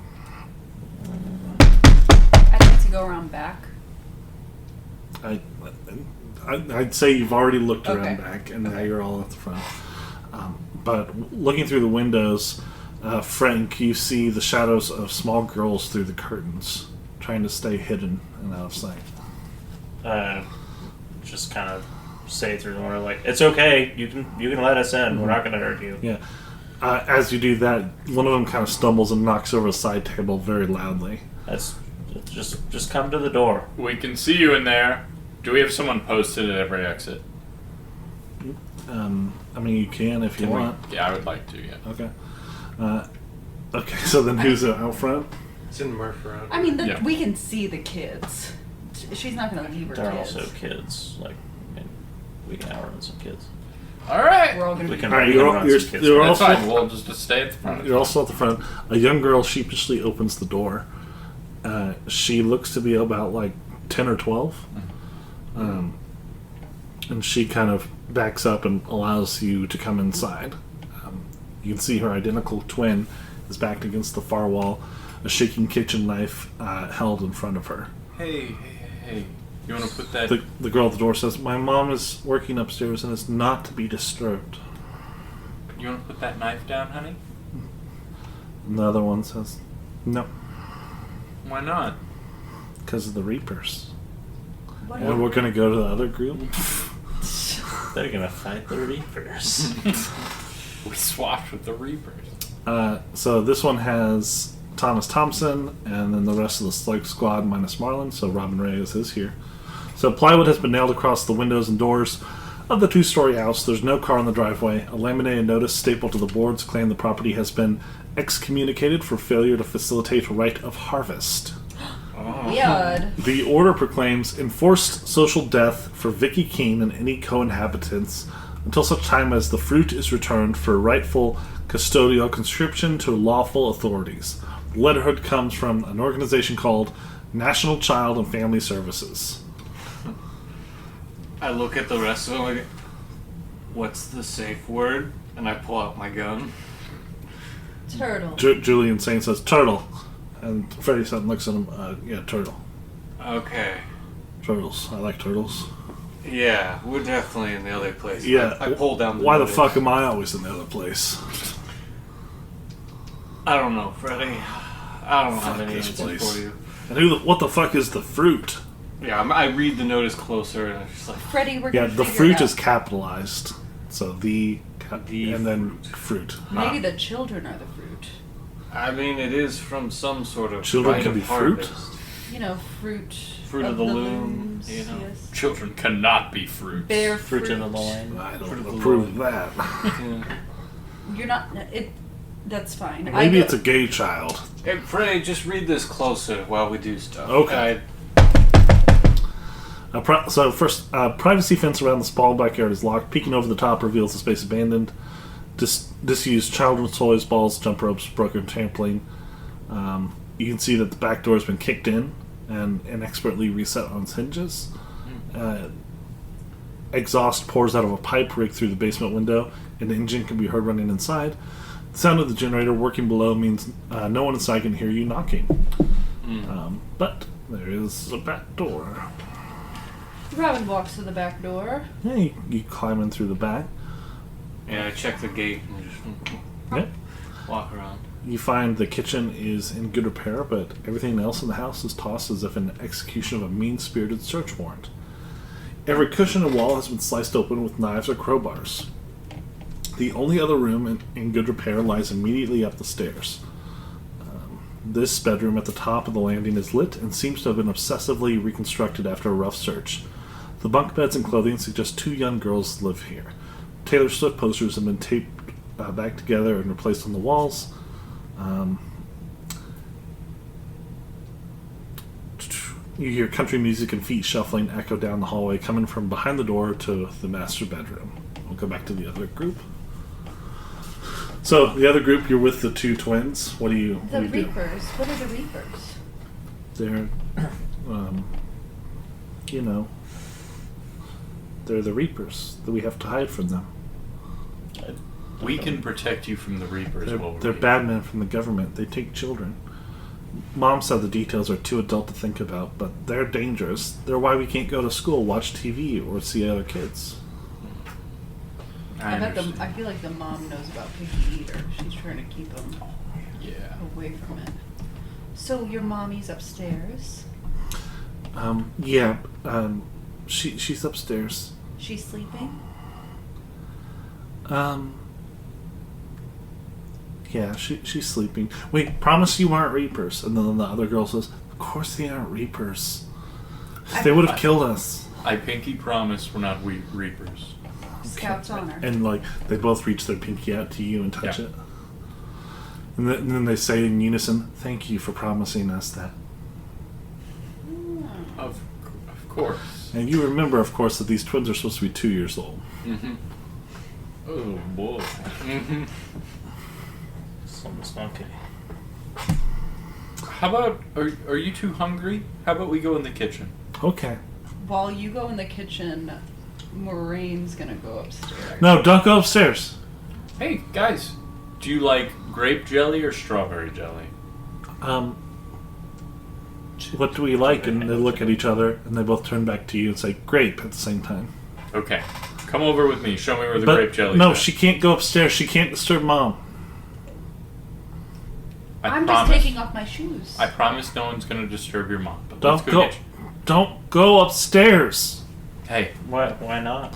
I'd like to go around back. I'd say you've already looked around Okay. back, and now you're all at the front. But looking through the windows, Frank, you see the shadows of small girls through the curtains, trying to stay hidden and out of sight. Just kind of say through the window, like, it's okay. You can let us in. We're not going to hurt you. Yeah. As you do that, one of them kind of stumbles and knocks over a side table very loudly. That's just come to the door. We can see you in there. Do we have someone posted at every exit? I mean, you can if you want. Yeah, I would like to, yeah. Okay. Okay, so then who's out front? It's in Murph around. I mean, Yeah. we can see the kids. She's not going to leave her They're kids. also kids. Like, I mean, we can outrun some kids. Alright! We're all going to We be... can, Alright, we can you're- run you're- some kids. you're That's also- fine, we'll just stay at the front. You're also at the front. A young girl sheepishly opens the door. She looks to be about like 10 or 12. And she kind of backs up and allows you to come inside. You can see her identical twin is backed against the far wall, a shaking kitchen knife held in front of her. Hey. You want to put that... The girl at the door says, "My mom is working upstairs and is not to be disturbed." You want to put that knife down, honey? And the other one says, "No, Why not? because of the Reapers." What And we're going to go to the other group. They're going to fight the Reapers. We swapped with the Reapers. So this one has Thomas Thompson, and then the rest of the Slug Squad minus Marlin, so Robin Reyes is here. So plywood has been nailed across the windows and doors of the 2-story house. There's no car in the driveway. A laminated notice stapled to the boards claim the property has been excommunicated for failure to facilitate right of harvest. Weird. The order proclaims enforced social death for Vicky Keene and any co-inhabitants until such time as the fruit is returned for rightful custodial conscription to lawful authorities. The letterhead comes from an organization called National Child and Family Services. I look at the rest of them like, What's the safe word? And I pull out my gun. Turtle. Julian Sane says, turtle. And Freddy Sutton looks at him, yeah, turtle. Okay. Turtles. I like turtles. Yeah, we're definitely in the other place. Yeah. I pulled down the Why the notice. fuck am I always in the other place? I don't know, Freddy. I don't have Fuck any this answer place. for you. And what the fuck is the fruit? Yeah, I read the notice closer and I'm just like, Freddy, we're Yeah, gonna the figure fruit it is out. capitalized. So the and then fruit. Maybe the children are the fruit. I mean, it is from some sort of Children rite can of be fruit? harvest. You know, fruit. Fruit of the loom, you know. Yes. Children cannot be fruits. Bear Fruit fruit. in the loin. I Fruit don't of the approve of loin. that. Yeah. You're not. It. That's fine. Maybe it's a gay child. Hey, Freddy, just read this closer while we do stuff. Okay. So first, privacy fence around the small backyard is locked. Peeking over the top reveals the space abandoned. Disused children's toys, balls, jump ropes, broken trampoline. You can see that the back door has been kicked in and inexpertly reset on its hinges. Exhaust pours out of a pipe rigged through the basement window. An engine can be heard running inside. The sound of the generator working below means no one inside can hear you knocking. But there is a back door. Robin walks to the back door. Yeah, you climb in through the back. Yeah, I check the gate and just Yep. walk around. You find the kitchen is in good repair, but everything else in the house is tossed as if in execution of a mean-spirited search warrant. Every cushion and wall has been sliced open with knives or crowbars. The only other room in good repair lies immediately up the stairs. This bedroom at the top of the landing is lit and seems to have been obsessively reconstructed after a rough search. The bunk beds and clothing suggest 2 young girls live here. Taylor Swift posters have been taped back together and replaced on the walls. You hear country music and feet shuffling echo down the hallway, coming from behind the door to the master bedroom. We'll go back to the other group. So, the other group, you're with the 2 twins. What do you The do? Reapers. What are the Reapers? They're, you know, they're the Reapers that we have to hide from them. We can protect you from the Reapers. They're bad men from the government. They take children. Mom said the details are too adult to think about, but they're dangerous. They're why we can't go to school, watch TV, or see other kids. I feel like the mom knows about picky eater. She's trying to keep them Yeah. away from it. So your mommy's upstairs. Yeah. She's upstairs. She's sleeping. Yeah, she's sleeping. Wait, promise you aren't Reapers. And then the other girl says, of course they aren't Reapers. They would have killed us. I pinky promise we're not Reapers. Scout's honor. And like they both reach their pinky out to you and touch Yeah. it. And then they say in unison, thank you for promising us that. Of course. And you remember, of course, that these twins are supposed to be 2 years old. Oh boy. Something's not okay. How about are you 2 hungry? How about we go in the kitchen? Okay. While you go in the kitchen, Morraine's gonna go upstairs. No, don't go upstairs. Hey guys, do you like grape jelly or strawberry jelly? What do we like? And they look at each other, and they both turn back to you and say, grape at the same time. Okay, come over with me. Show me where the But grape jelly. no, is. she can't go upstairs. She can't disturb Mom. I'm just taking off my shoes. I promise no one's gonna disturb your mom. But let's Don't go. go. Don't go upstairs. Hey, Why not?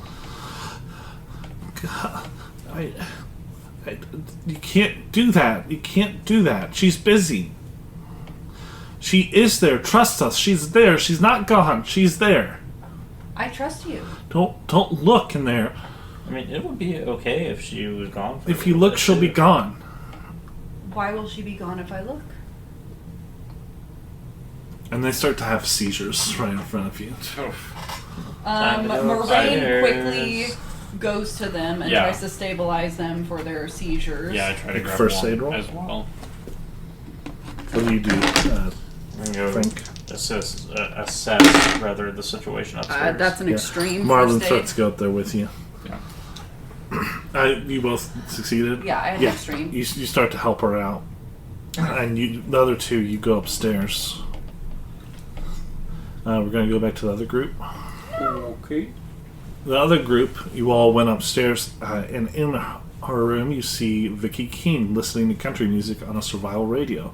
You can't do that. You can't do that. She's busy. She is there. Trust us. She's there. She's not gone. She's there. I trust you. Don't look in there. I mean, it would be okay if she was gone. For If you look, she'll be gone. Why will she be gone if I look? And they start to have seizures right in front of you. Time to go Moraine upstairs. quickly goes to them and Yeah. tries to stabilize them for their seizures. yeah, I try to Like grab first one aid roll? as well. What do you do, Go Frank? assess rather the situation upstairs. That's an extreme Marlon first aid. starts to go up there with you. Yeah. You both succeeded? Yeah, I had extreme. You start to help her out. And the other two, you go upstairs. We're going to go back to the other group. Okay. The other group, you all went upstairs, and in her room, you see Vicky King listening to country music on a survival radio.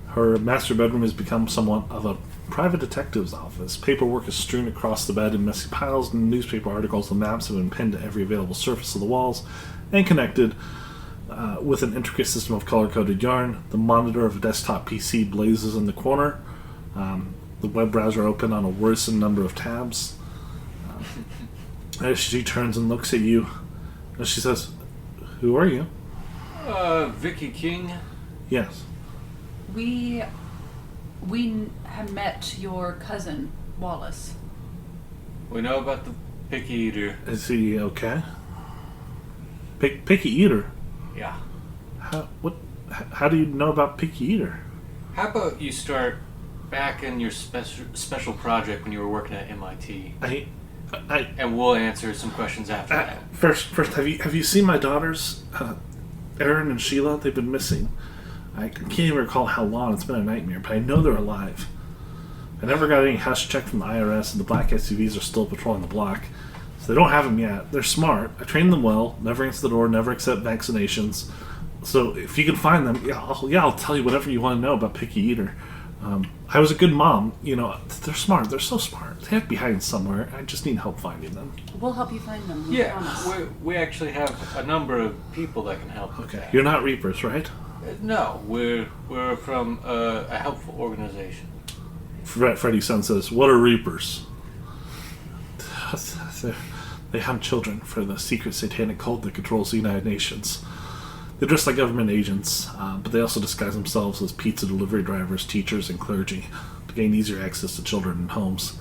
Her master bedroom has become somewhat of a private detective's office. Paperwork is strewn across the bed in messy piles, and newspaper articles and maps have been pinned to every available surface of the walls and connected with an intricate system of color-coded yarn. The monitor of a desktop PC blazes in the corner. The web browser open on a worrisome number of tabs. As she turns and looks at you, and she says, "Who are you?" Vicky King. Yes. We have met your cousin, Wallace. We know about the picky eater. Is he okay? Picky eater? Yeah. How do you know about picky eater? How about you start back in your special project when you were working at MIT, and we'll answer some questions after that. First, have you seen my daughters, Erin and Sheila? They've been missing. I can't even recall how long. It's been a nightmare, but I know they're alive. I never got any house check from the IRS, and the black SUVs are still patrolling the block, so they don't have them yet. They're smart. I trained them well. Never answer the door. Never accept vaccinations. So if you can find them, I'll tell you whatever you want to know about Picky Eater. I was a good mom. You know, they're smart. They're so smart. They have to be hiding somewhere. I just need help finding them. We'll help you find them. We Yeah, promise. we actually have a number of people that can help. with Okay. that. You're not Reapers, right? No, we're from a helpful organization. Freddy's son says, "What are Reapers?" They hunt children for the secret satanic cult that controls the United Nations. They're dressed like government agents, but they also disguise themselves as pizza delivery drivers, teachers, and clergy to gain easier access to children and homes.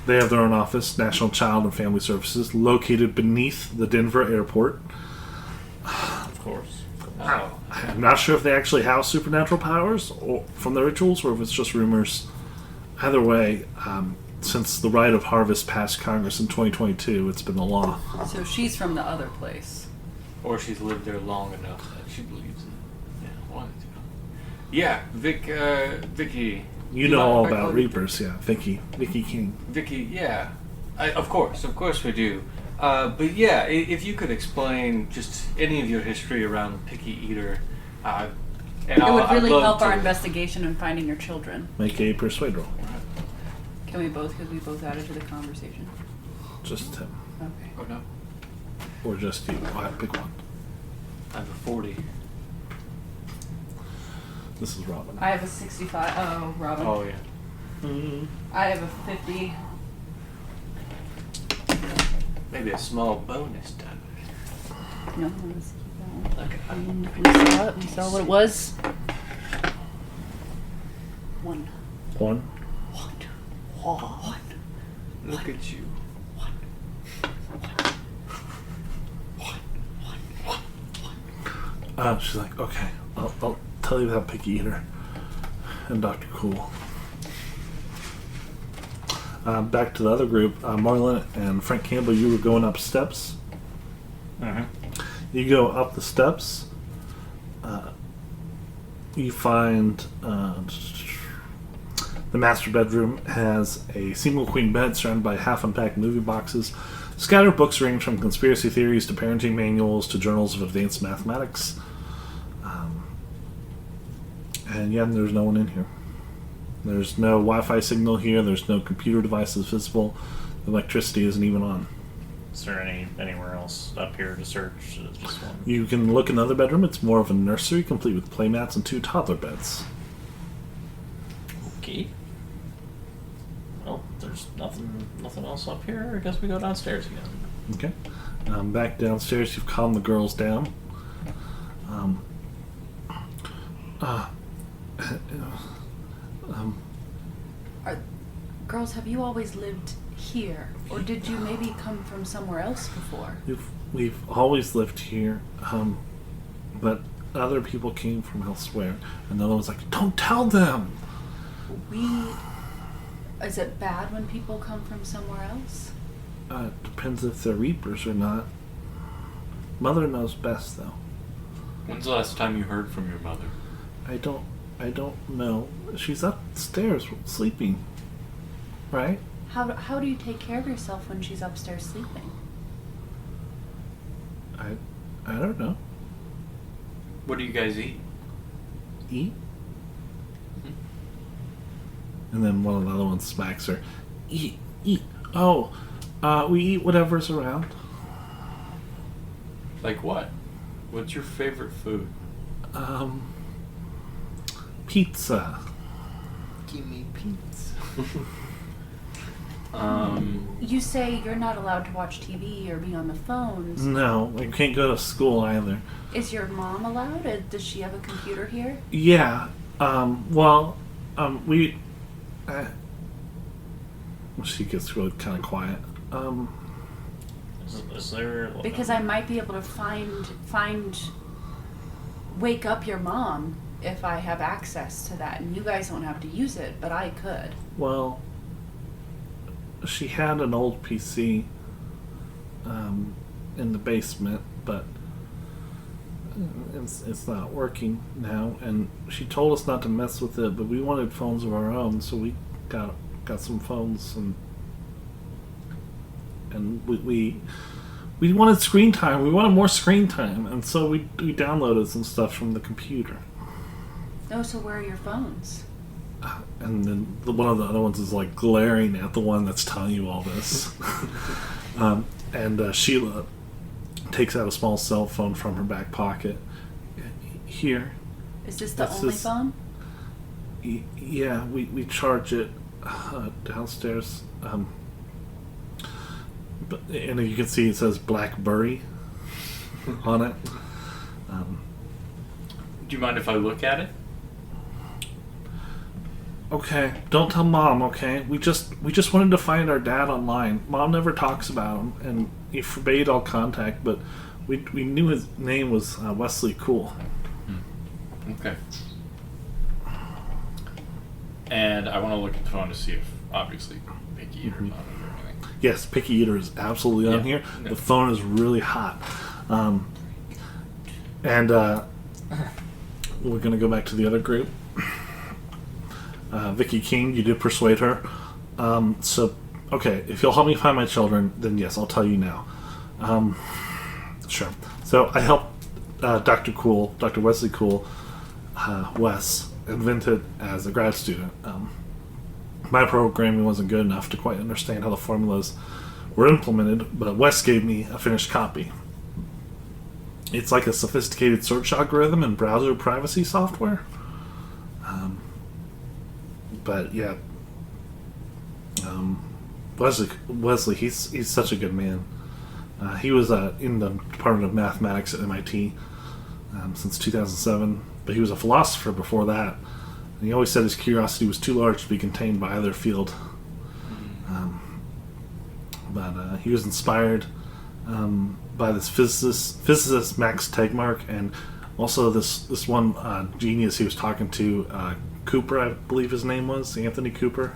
They have their own office, National Child and Family Services, located beneath the Denver airport. Of course. Oh, I'm not sure if they actually have supernatural powers or from the rituals, or if it's just rumors. Either way, since the Right of Harvest passed Congress in 2022, it's been the law. So she's from the other place. or she's lived there long enough that she believes in one of the two. Yeah, Vicky. You know all about Reapers, yeah. Vicky King. Vicky, yeah. Of course we do. But yeah, if you could explain just any of your history around Picky Eater, and It would I'd really love help to- our investigation in finding your children. Make a persuade roll. Can we both? Because we both added to the conversation. Just him. Okay. Oh no, Or just you. Pick one. I have a 40. This is Robin. I have a 65. Oh, Robin. Oh yeah. I have a 50. Maybe a small bonus done. No, let's keep that Okay. one. We saw it. We saw what it was. 1. One. One. Look at you. She's like, okay, I'll tell you about Picky Eater and Dr. Cool. Back to the other group, Marlon and Frank Campbell, you were going up steps. Mm-hmm. You go up the steps. You find the master bedroom has a single queen bed surrounded by half-unpacked movie boxes. Scattered books range from conspiracy theories to parenting manuals to journals of advanced mathematics. And yeah, there's no one in here. There's no Wi-Fi signal here. There's no computer devices visible. The electricity isn't even on. Is there anywhere else up here to search? Just one. You can look in the other bedroom. It's more of a nursery, complete with playmats and 2 toddler beds. Okay. Well, there's nothing else up here. I guess we go downstairs again. Okay. Back downstairs, you've calmed the girls down. Girls, have you always lived here? Or did you maybe come from somewhere else before? We've always lived here, but other people came from elsewhere, and the other one's like, "Don't tell them." Is it bad when people come from somewhere else? Depends if they're Reapers or not. Mother knows best, though. When's the last time you heard from your mother? I don't know. She's upstairs sleeping. Right? How do you take care of yourself when she's upstairs sleeping? I don't know. What do you guys eat? Eat? And then one of the other ones smacks her. Eat. Oh, we eat whatever's around. Like what? What's your favorite food? Pizza. Give me pizza. You say you're not allowed to watch TV or be on the phones. No, I can't go to school either. Is your mom allowed? Does she have a computer here? Yeah. We. She gets really kind of quiet. Is there? Because I might be able to find wake up your mom if I have access to that, and you guys don't have to use it, but I could. Well, she had an old PC in the basement, but it's not working now, and she told us not to mess with it, but we wanted phones of our own, so we got some phones, and we wanted screen time. We wanted more screen time, and so we downloaded some stuff from the computer. Oh, so where are your phones? And then one of the other ones is like glaring at the one that's telling you all this. And Sheila takes out a small cell phone from her back pocket. Here. Is this the only phone? Yeah, we charge it downstairs. And you can see it says BlackBerry on it. Do you mind if I look at it? Okay, don't tell Mom, okay? We just wanted to find our dad online. Mom never talks about him, and he forbade all contact, but we knew his name was Wesley Cool. Okay. And I want to look at the phone to see if, obviously, Picky Eater's on it or anything. Yes, Picky Eater is absolutely on here. Yeah. The phone is really hot. And we're going to go back to the other group. Vicky King, you did persuade her. So, okay, if you'll help me find my children, then yes, I'll tell you now. Sure. So I helped Dr. Wesley Cool, Wes, invented as a grad student. My programming wasn't good enough to quite understand how the formulas were implemented, but Wes gave me a finished copy. It's like a sophisticated search algorithm and browser privacy software. But yeah, Wesley, he's such a good man. He was in the Department of Mathematics at MIT since 2007, but he was a philosopher before that. And he always said his curiosity was too large to be contained by either field. But he was inspired by this physicist Max Tegmark, and also this one genius he was talking to, Cooper, I believe his name was, Anthony Cooper.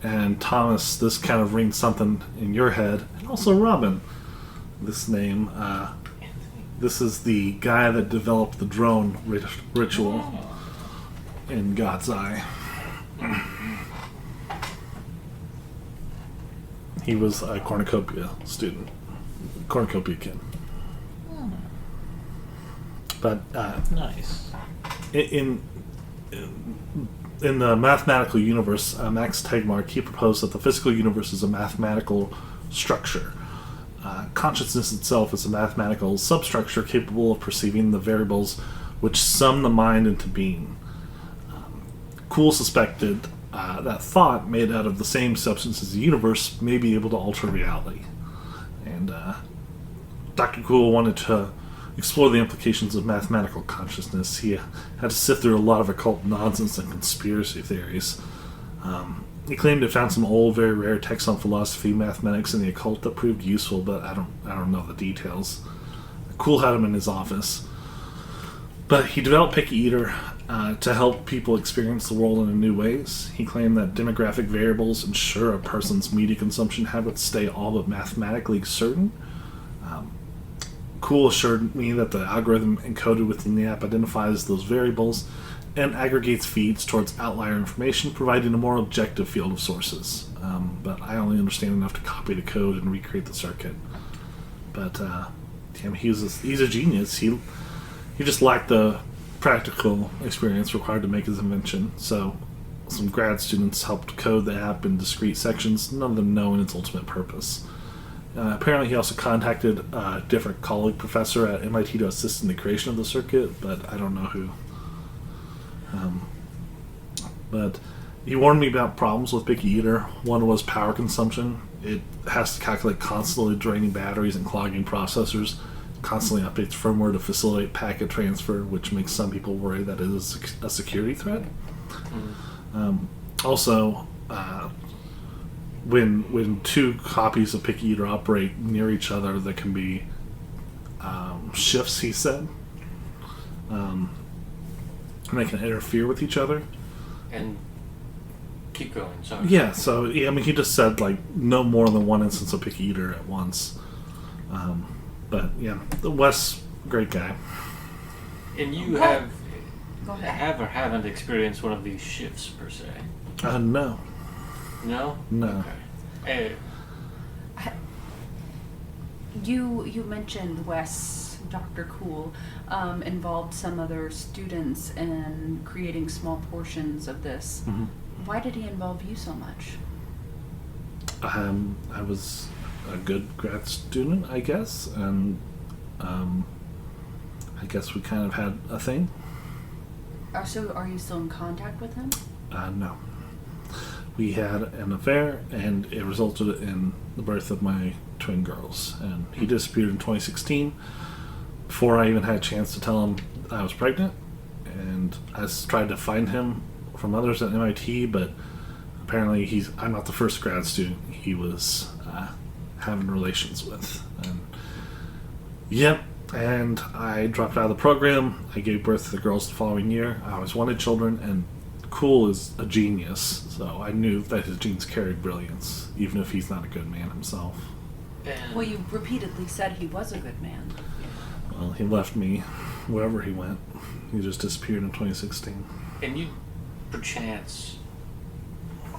And Thomas, this kind of rings something in your head, and also Robin. This name, this is the guy that developed the drone ritual in God's Eye. He was a Cornucopia student, Cornucopia kid. But Nice. In the mathematical universe, Max Tegmark, he proposed that the physical universe is a mathematical structure. Consciousness itself is a mathematical substructure capable of perceiving the variables which sum the mind into being. Cool suspected that thought made out of the same substance as the universe may be able to alter reality. And Dr. Cool wanted to explore the implications of mathematical consciousness. He had to sift through a lot of occult nonsense and conspiracy theories. He claimed to have found some old, very rare texts on philosophy, mathematics, and the occult that proved useful, but I don't know the details. Cool had him in his office. But he developed Picky Eater to help people experience the world in new ways. He claimed that demographic variables ensure a person's media consumption habits stay all but mathematically certain. Cool assured me that the algorithm encoded within the app identifies those variables and aggregates feeds towards outlier information, providing a more objective field of sources. But I only understand enough to copy the code and recreate the circuit. But damn, he's a genius. He just lacked the practical experience required to make his invention. So some grad students helped code the app in discrete sections, none of them knowing its ultimate purpose. Apparently he also contacted a different colleague professor at MIT to assist in the creation of the circuit, but I don't know who. But he warned me about problems with Picky Eater. One was power consumption. It has to calculate constantly draining batteries and clogging processors, constantly updates firmware to facilitate packet transfer, which makes some people worry that it is a security threat. Also, when two copies of Picky Eater operate near each other, there can be shifts, he said. And they can interfere with each other. And keep going, sorry. Yeah, so, I mean, he just said, like, no more than one instance of Picky Eater at once. But, yeah, Wes, great guy. And you Go ahead. have or haven't experienced one of these shifts, per se? No. No? No. Okay. You mentioned Wes, Dr. Cool, involved some other students in creating small portions of this. Mm-hmm. Why did he involve you so much? I was a good grad student, I guess, and I guess we kind of had a thing. So are you still in contact with him? No. We had an affair, and it resulted in the birth of my twin girls. And he disappeared in 2016 before I even had a chance to tell him I was pregnant. And I tried to find him from others at MIT, but apparently I'm not the first grad student he was having relations with. And yep. And I dropped out of the program. I gave birth to the girls the following year. I always wanted children, and Cool is a genius, so I knew that his genes carried brilliance, even if he's not a good man himself. Well, you repeatedly said he was a good man. Well, he left me wherever he went. He just disappeared in 2016. And you, perchance,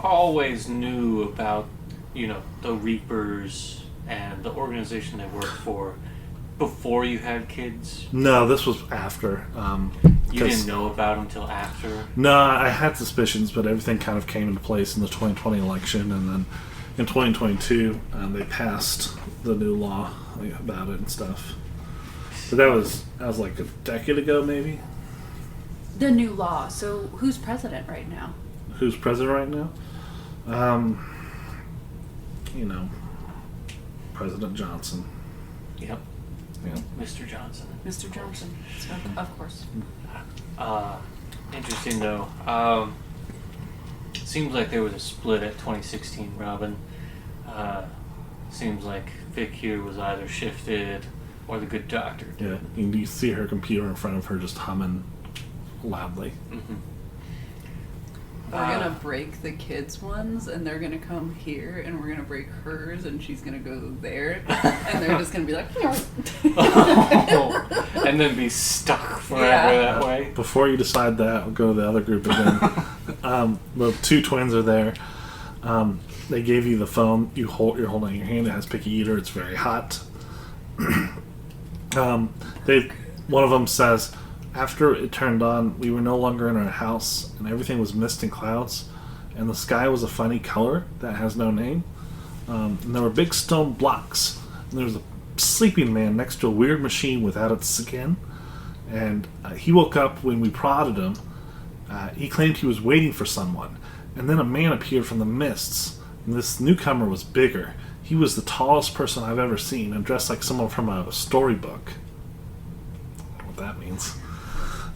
always knew about, the Reapers and the organization they work for before you had kids? No, this was after. You didn't know about them until after? No, I had suspicions, but everything kind of came into place in the 2020 election, and then in 2022, they passed the new law about it and stuff. But that was like a decade ago, maybe. The new law. So who's president right now? Who's president right now? President Johnson. Yep. Yeah. Mr. Johnson. Mr. Johnson. So, of course. Interesting, though. Seems like there was a split at 2016, Robin. Seems like Vic here was either shifted or the good doctor did. Yeah, and you see her computer in front of her just humming loudly. Mm-hmm. We're gonna break the kids' ones, and they're gonna come here, and we're gonna break hers, and she's gonna go there, and they're just gonna be like, and then be stuck forever that way. Before you decide that, we'll go to the other group again. The two twins are there. They gave you the phone. You're holding it in your hand. It has Picky Eater. It's very hot. One of them says, after it turned on, we were no longer in our house, and everything was mist and clouds, and the sky was a funny color that has no name. And there were big stone blocks, and there was a sleeping man next to a weird machine without its skin. And he woke up when we prodded him. He claimed he was waiting for someone, and then a man appeared from the mists, and this newcomer was bigger. He was the tallest person I've ever seen, and dressed like someone from a storybook. I don't know what that means.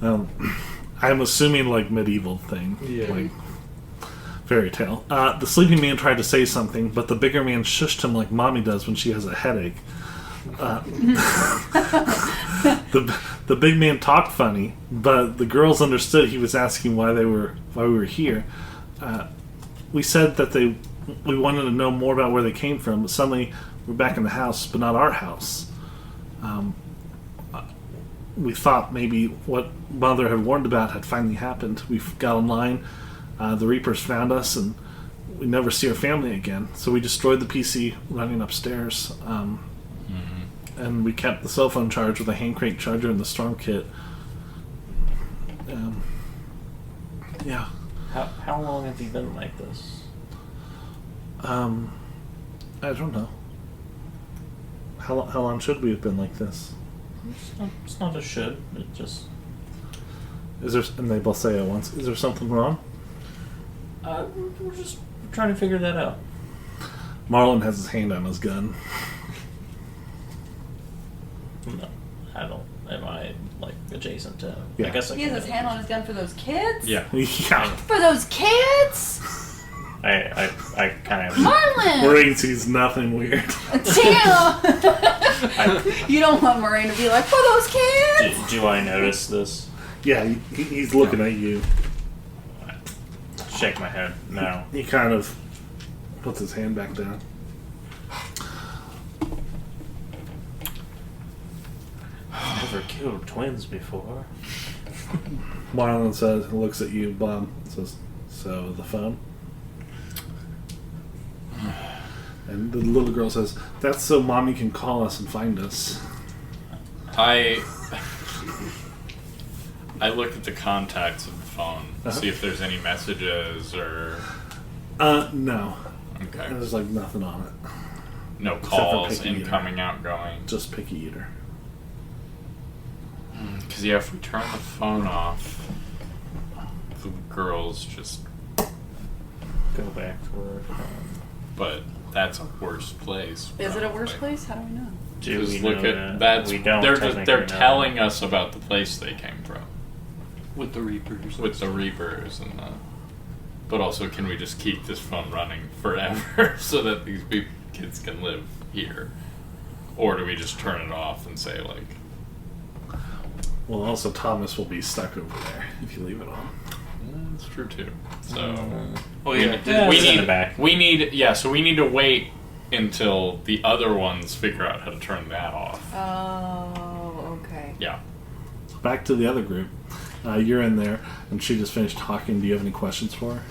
I'm assuming like medieval thing, like fairy tale. The sleeping man tried to say something, but the bigger man shushed him like mommy does when she has a headache. The big man talked funny, but the girls understood he was asking why we were here. We said that we wanted to know more about where they came from, but suddenly we're back in the house, but not our house. we thought maybe what Mother had warned about had finally happened. We got online, the Reapers found us, and we never see our family again. So we destroyed the PC running upstairs, and we kept the cell phone charged with a hand crank charger and the storm kit. Yeah. How long have you been like this? I don't know. How long should we have been like this? It's not a should. It just. Is there? And they both say at once. Is there something wrong? We're just trying to figure that out. Marlon has his hand on his gun. No, I don't. Am I like adjacent to? Yeah. I guess I He can has his hand on his gun for those kids? Yeah. Yeah. For those kids? I kind of. Marlon! Morraine sees nothing weird. Damn! You don't want Morraine to be like, for those kids? Do I notice this? Yeah, he's looking at you. Shake my head. No. He kind of puts his hand back down. Never killed twins before. Marlon says, looks at you, Bob, and says, so the phone? And the little girl says, that's so Mommy can call us and find us. I look at the contacts of the phone, see if there's any messages or... No. Okay. There's like nothing on it. No for calls, Picky Eater. incoming, outgoing. Just Picky Eater. Because, yeah, if we turn the phone off, the girls just... Go back to work. But that's a worse place. Is it a worse probably. place? How do we know? Do Just we look know at that's We don't. they're technically telling know. us about the place they came from With the Reapers. with the Reapers and the. But also, can we just keep this phone running forever so that these kids can live here, or do we just turn it off and say like? Well, also Thomas will be stuck over there if you leave it on. That's true too. So Oh yeah. we Send need it back. we need to wait until the other ones figure out how to turn that off. Oh, okay. Yeah. Back to the other group. You're in there, and she just finished talking. Do you have any questions for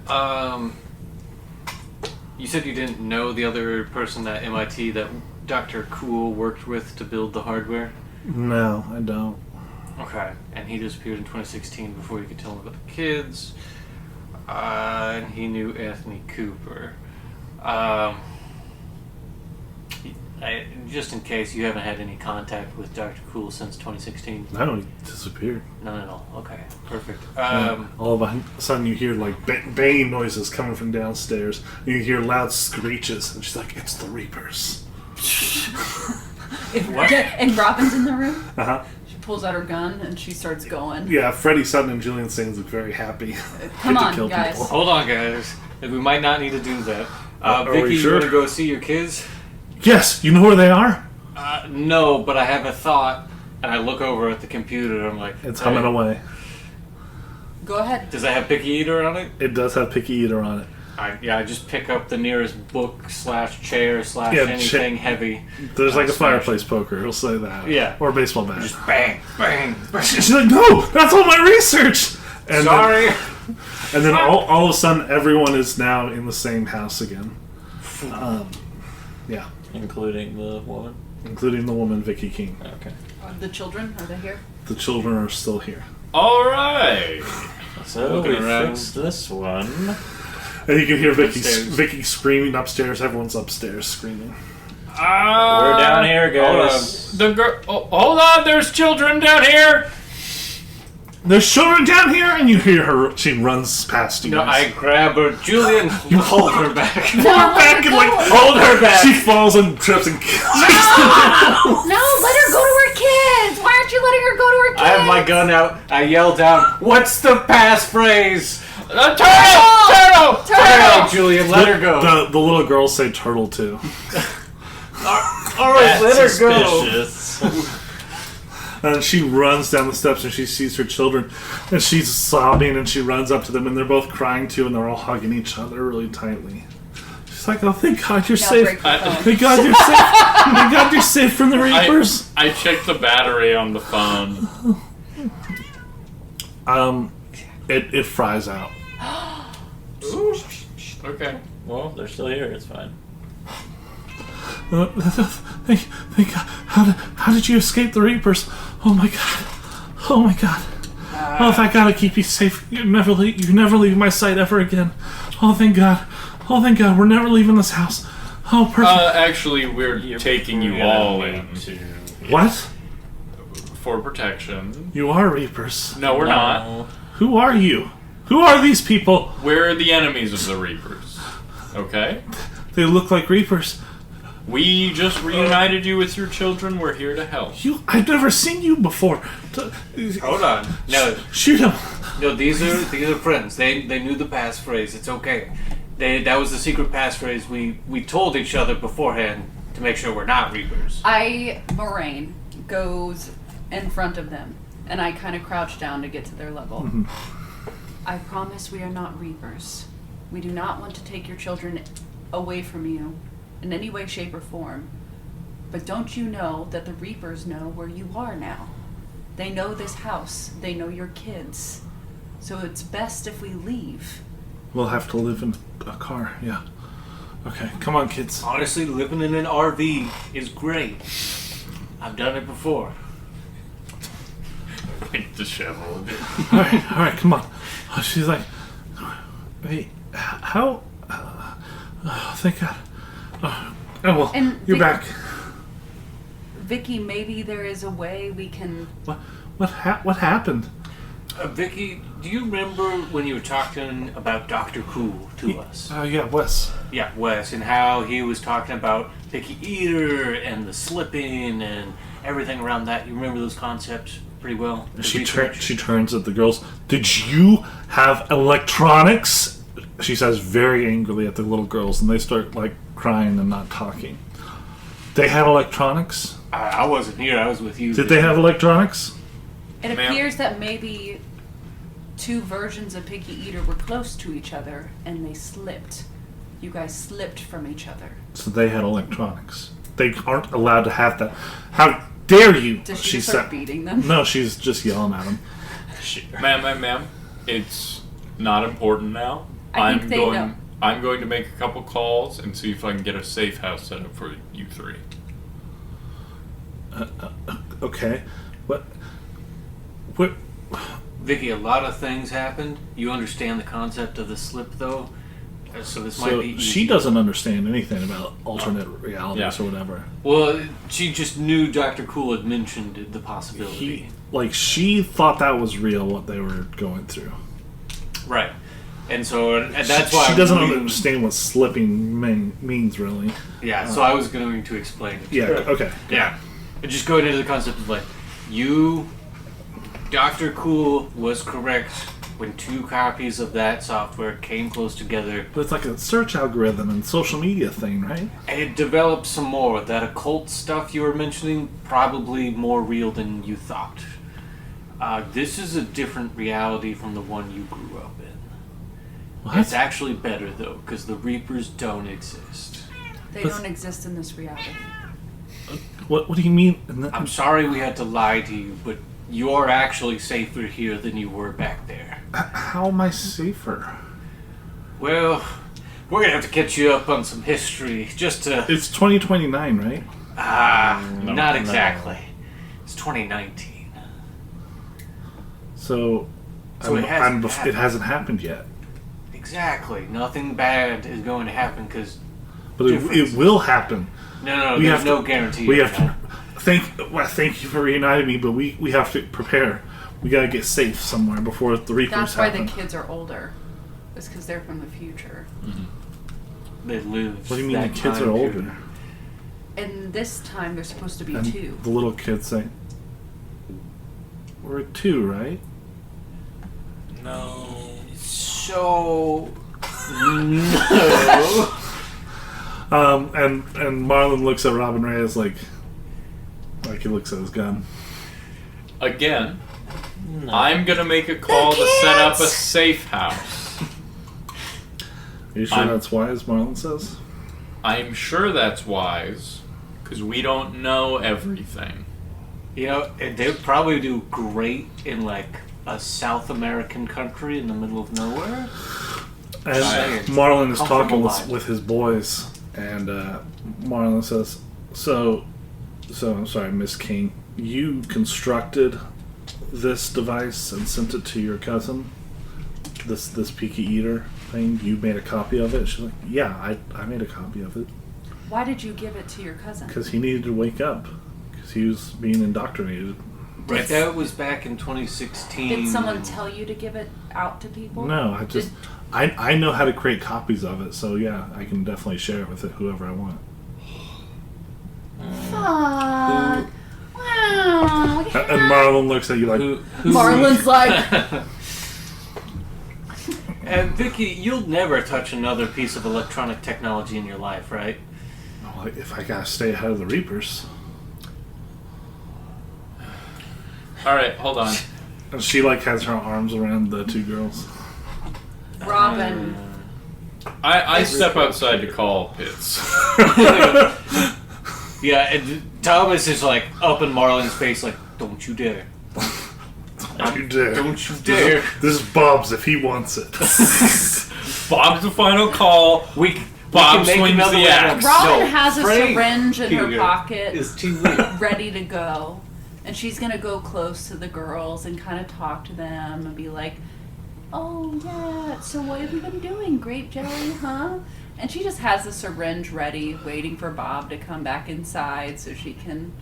her? You said you didn't know the other person at MIT that Dr. Cool worked with to build the hardware? No, I don't. Okay. And he disappeared in 2016 before you could tell him about the kids. And he knew Anthony Cooper. Just in case you haven't had any contact with Dr. Cool since 2016. No, he disappeared. None at all. Okay, perfect. All of a sudden, you hear like banging noises coming from downstairs. You hear loud screeches, and she's like, "It's the Reapers." And Robin's in the room? Uh huh. She pulls out her gun and she starts going. Yeah, Freddie Sutton and Julian Sands look very happy. Come Get to on, kill guys. people. Hold on, guys. We might not need to do that. Are Vicky, we sure? you want to go see your kids? Yes, you know where they are. No, but I have a thought, and I look over at the computer, and I'm like, It's humming hey, away. Go ahead. Does that have Picky Eater on it? It does have Picky Eater on it. I just pick up the nearest book / chair / Yeah, anything heavy. There's like a Smash fireplace poker. He'll say that. Yeah. Or a baseball bat. Just bang, bang, bang. She's like, no, that's all my research. And Sorry. Then all of a sudden, everyone is now in the same house again. Yeah, Including the woman. including the woman, Vicky King. Okay. The children, are they here? The children are still here. All right. So Looking we around. fixed this one. And you can hear Upstairs. Vicky screaming upstairs. Everyone's upstairs screaming. We're down here, guys. The girl. Oh, hold on. There's children down here. There's children down here, and you hear her. She runs past you. No, I guys. grab her. Julian, you hold her back. Pull her back and like Hold her back. she falls and trips and kills. No, let her go to her kids! Why aren't you letting her go to her kids? I have my gun out. I yell down, "What's the passphrase?" Turtle! Turtle, Julian, let her go. The little girls say turtle too. All right, let her go. Suspicious. And she runs down the steps and she sees her children and she's sobbing and she runs up to them and they're both crying too and they're all hugging each other really tightly. She's He's like, oh, thank God you're Now safe. break the phone. Thank God you're safe. Thank God you're safe from the Reapers. I checked the battery on the phone. It fries out. Ooh. Okay. Well, they're still here. It's fine. Thank God. How did you escape the Reapers? Oh my God. Oh my God. Oh, if I gotta keep you safe, you never leave my sight ever again. Oh, thank God. Oh, thank God. We're never leaving this house. Oh, perfect. Actually, we're taking you all in What? for protection. You are Reapers. No, we're not. Who are you? Who are these people? We're the enemies of the Reapers. Okay? They look like Reapers. We just reunited you with your children. We're here to help. I've never seen you before. Hold on. No, Shoot him. no, these are friends. They knew the passphrase. It's okay. That was the secret passphrase we told each other beforehand to make sure we're not Reapers. Morraine goes in front of them, and I kind of crouch down to get to their level. Mm-hmm. I promise we are not Reapers. We do not want to take your children away from you in any way, shape, or form. But don't you know that the Reapers know where you are now? They know this house. They know your kids. So it's best if we leave. We'll have to live in a car, yeah. Okay, come on, kids. Honestly, living in an RV is great. I've done it before. Disheveled. All right, come on. Oh, she's like, wait, how? Oh, thank God. Oh, well, And you're back. Vicky, maybe there is a way we can... What happened? Vicky, do you remember when you were talking about Dr. Cool to us? Yeah, Wes. Yeah, Wes, and how he was talking about Picky Eater and the slipping and everything around that. You remember those concepts pretty well? The She research? turns at the girls. Did you have electronics? She says very angrily at the little girls, and they start like crying and not talking. They had electronics? I wasn't here. I was with you. Did they have electronics? It Ma'am. appears that maybe two versions of Picky Eater were close to each other, and they slipped. You guys slipped from each other. So they had electronics. They aren't allowed to have that. How dare you? Does she just start beating them? No, she's just yelling at them. Ma'am, it's not important now. I think they know. I'm going to make a couple calls and see if I can get a safe house set up for you three. Okay. What? Vicky, a lot of things happened. You understand the concept of the slip, though? So this might So be easy. she doesn't understand anything about alternate realities or whatever. Well, she just knew Dr. Cool had mentioned the possibility. She thought that was real, what they were going through. Right. And so and that's why she doesn't I'm leaving- understand what slipping means, really. Yeah, so I was going to explain it. Yeah, okay. Yeah. But just going into the concept of like, Dr. Cool was correct when two copies of that software came close together. But it's like a search algorithm and social media thing, right? And it developed some more. That occult stuff you were mentioning, probably more real than you thought. This is a different reality from the one you grew up in. What? It's actually better, though, because the Reapers don't exist. They But- don't exist in this reality. What do you mean? I'm sorry we had to lie to you, but you're actually safer here than you were back there. How am I safer? Well, we're going to have to catch you up on some history, just to... It's 2029, right? not exactly. It's 2019. So So it hasn't happened. it hasn't happened yet. Exactly. Nothing bad is going to happen, because... But it will happen. No, We there's have no to- guarantee. We of have to thank you for reuniting me, but we have to prepare. We gotta get safe somewhere before the Reapers That's why happen. the kids are older. It's because they're from the future. They live. What do you mean the that kids time are older? period. And this time they're supposed to be And two. the little kids say, "We're two, right?" No. So... No. And Marlon looks at Robin Reyes like he looks at his gun. Again, I'm gonna make a call to set up a safe house. Are you sure I'm- that's wise? Marlon says. I'm sure that's wise, because we don't know everything. You know, they would probably do great in like a South American country in the middle of nowhere. And Marlon is talking Comfortable with his boys, and Marlon says, So I'm sorry, Miss King, you constructed this device and sent it to your cousin? This Peaky Eater thing? You made a copy of it? She's like, yeah, I made a copy of it. Why did you give it to your cousin? Because he needed to wake up. Because he was being indoctrinated. Right, that was back in 2016. Did someone tell you to give it out to people? No, I know how to create copies of it, so yeah, I can definitely share it with whoever I want. Fuck. Wow. And Marlon looks at you like, Marlon's like, And Vicky, you'll never touch another piece of electronic technology in your life, right? well, if I gotta stay ahead of the Reapers. Alright, hold on. And she has her arms around the two girls. Robin. I step outside to call Pitts. Yeah, and Thomas is like up in Marlon's face, like, don't you dare. Don't you dare. Don't you dare. This is Bob's if he wants it. Bob's the final call. Bob make swings another the one. axe. Robin No, has a Frank syringe in her here pocket, is too late. ready to go. And she's going to go close to the girls and kind of talk to them and be like, oh, yeah, so what have you been doing? Grape jelly, huh? And she just has the syringe ready, waiting for Bob to come back inside so she can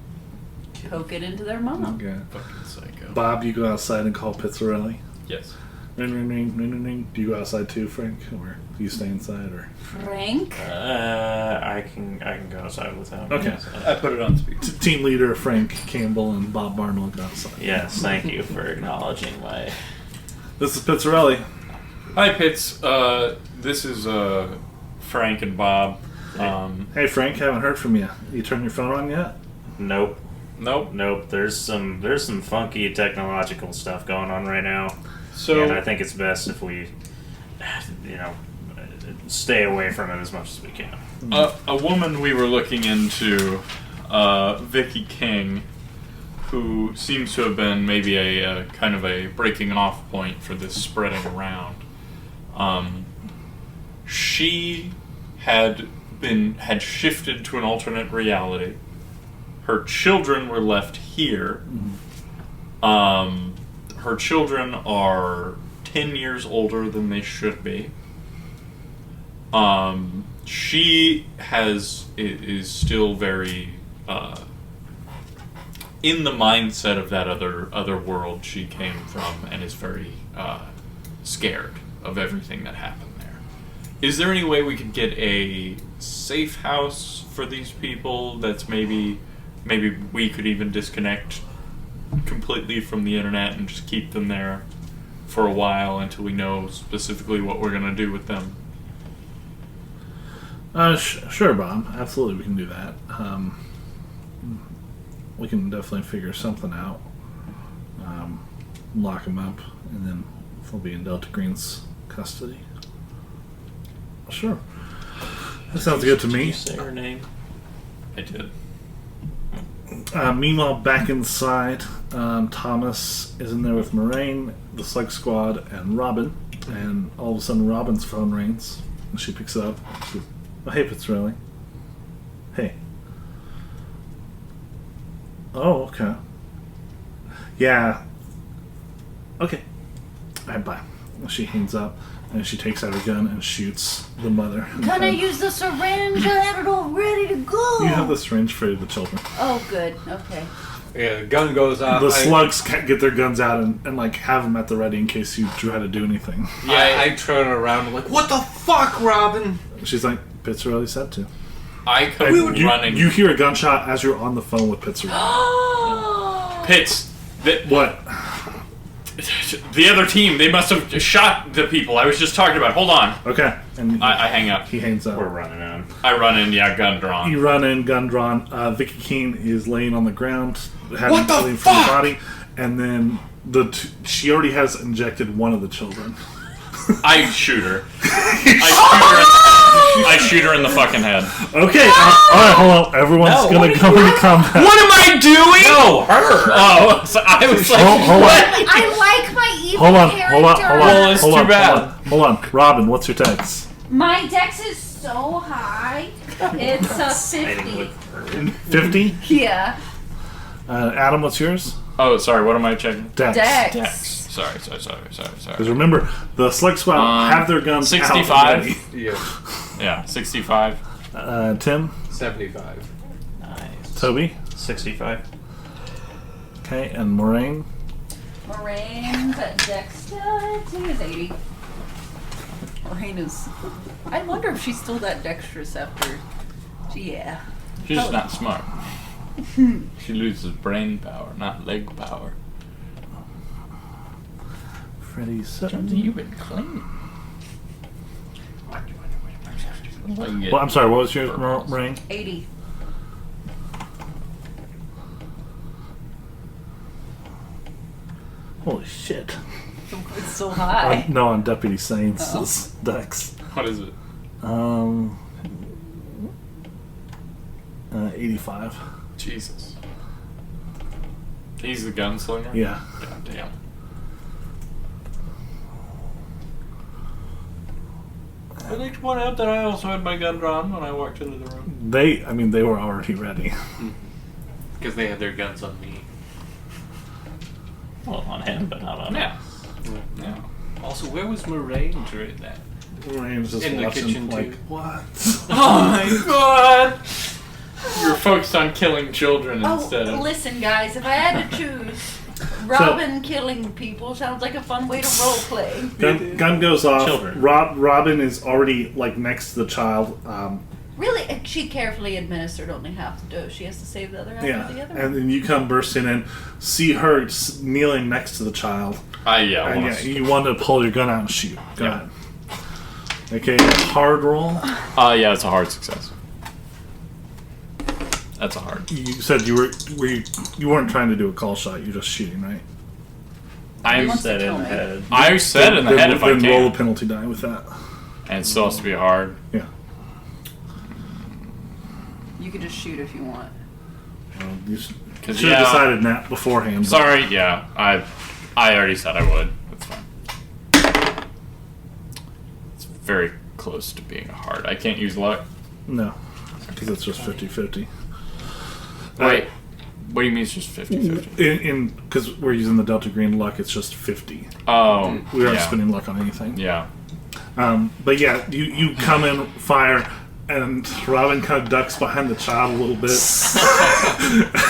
poke it into their mama. Okay. Fucking psycho. Bob, you go outside and call Pizzarelli. Yes. Ring, ring, ring, ring, ring, ring. Do you go outside too, Frank? Or do you stay inside? Or Frank? I can go outside with him. Okay. Yes. I put it on speed. Team leader Frank Campbell and Bob Barnwell go outside. Yes, thank you for acknowledging my... This is Pizzarelli. Hi, Pitts. This is Frank and Bob. Hey, Frank, haven't heard from you. You turned your phone on yet? Nope. Nope. There's some funky technological stuff going on right now. So And I think it's best if we, stay away from it as much as we can. a woman we were looking into, Vicky King, who seems to have been maybe a kind of a breaking off point for this spreading around. She had shifted to an alternate reality. Her children were left here. Her children are 10 years older than they should be. She is still very in the mindset of that other world she came from, and is very scared of everything that happened there. Is there any way we could get a safe house for these people that's maybe we could even disconnect completely from the internet and just keep them there for a while until we know specifically what we're going to do with them? Sure, Bob. Absolutely, we can do that. We can definitely figure something out. Lock them up, and then they'll be in Delta Green's custody. Sure. That sounds good to Did me. you say her name? I did. Meanwhile, back inside, Thomas is in there with Morraine, the Slug Squad, and Robin. And all of a sudden, Robin's phone rings. And she picks it up. She goes, oh, hey, Pizzarelli. Hey. Oh, okay. Yeah. Okay. Alright, bye. She hangs up, and she takes out her gun and shoots the mother. Can I use the syringe? I had it all ready to go. You have the syringe for the children. Oh, good. Okay. Yeah, the gun goes off. The slugs can't get their guns out and have them at the ready in case you try to do anything. Yeah, I turn around and like, what the fuck, Robin? She's like, Pizzarelli said to. I come running. You hear a gunshot as you're on the phone with Pizzarelli. Pitts, What? the other team, they must have shot the people I was just talking about. Hold on. Okay. And I hang up. he hangs up. We're running in. I run in, gun drawn. You run in, gun drawn. Vicky Keene is laying on the ground, having What the bleeding from the fuck? body, and then she already has injected one of the children. I shoot her. I shoot her. I shoot her in the fucking head. Okay, alright, hold on. Everyone's gonna go into combat. What am I doing? No, her. Oh, so I was like, Hold what? I like my evil Hold on, character. Well, it's hold too on, bad. Hold on. Robin, what's your dex? My dex is so high. It's a 50. 50? Yeah. Adam, what's yours? Oh, sorry. What am I checking? Dex. Dex. Sorry. Because remember, the Slug Squad have their guns 65. out ready. Yeah. Yeah, 65. Tim? 75. Nice. Toby? 65. Okay, and Morraine? Morraine's dexterity is 80. Morraine is. I wonder if she's still that dexterous after. Yeah. She's just not smart. She loses brain power, not leg power. Freddy's Jonesy, you've been clean. Well, I'm sorry, what was yours, Morraine? 80. Holy shit. It's so high. No, on Deputy Saints' dex. What is it? 85. Jesus. He's the gunslinger? Yeah. God damn. I'd like to point out that I also had my gun drawn when I walked into the room. They were already ready. Because they had their guns on me. Well, on him, but not on Yeah. us. Yeah. Also, where was Morraine during that? Morraine's just In the watching, kitchen, like, too. what? Oh my god! You're focused on killing children Oh, instead of. listen, guys. If I had to choose, Robin killing people sounds like a fun way to role play. Gun goes off. Children. Robin is already, like, next to the child. Really, she carefully administered only half the dose. She has to save the other half Yeah. for the other. And then you come bursting in, see her kneeling next to the child. Yeah, And well, you want to pull your gun out and shoot. Go Yeah. ahead. Okay, hard roll. yeah, it's a hard success. That's a hard. You said you weren't trying to do a call shot. You're just shooting, right? I wants to Set in kill the me. head. I said in the head if I Then roll a can. penalty die with that. And it's supposed to be hard. Yeah. You could just shoot if you want. You should 'Cause, have yeah. decided that beforehand. but- Sorry, yeah. I already said I would. That's fine. It's very close to being hard. I can't use luck. No, because it's just 50-50. Wait. What do you mean it's just 50-50? Because we're using the Delta Green luck, it's just 50. Oh, We aren't yeah. spending luck on anything. Yeah. But yeah, you come in, fire, and Robin kind of ducks behind the child a little bit.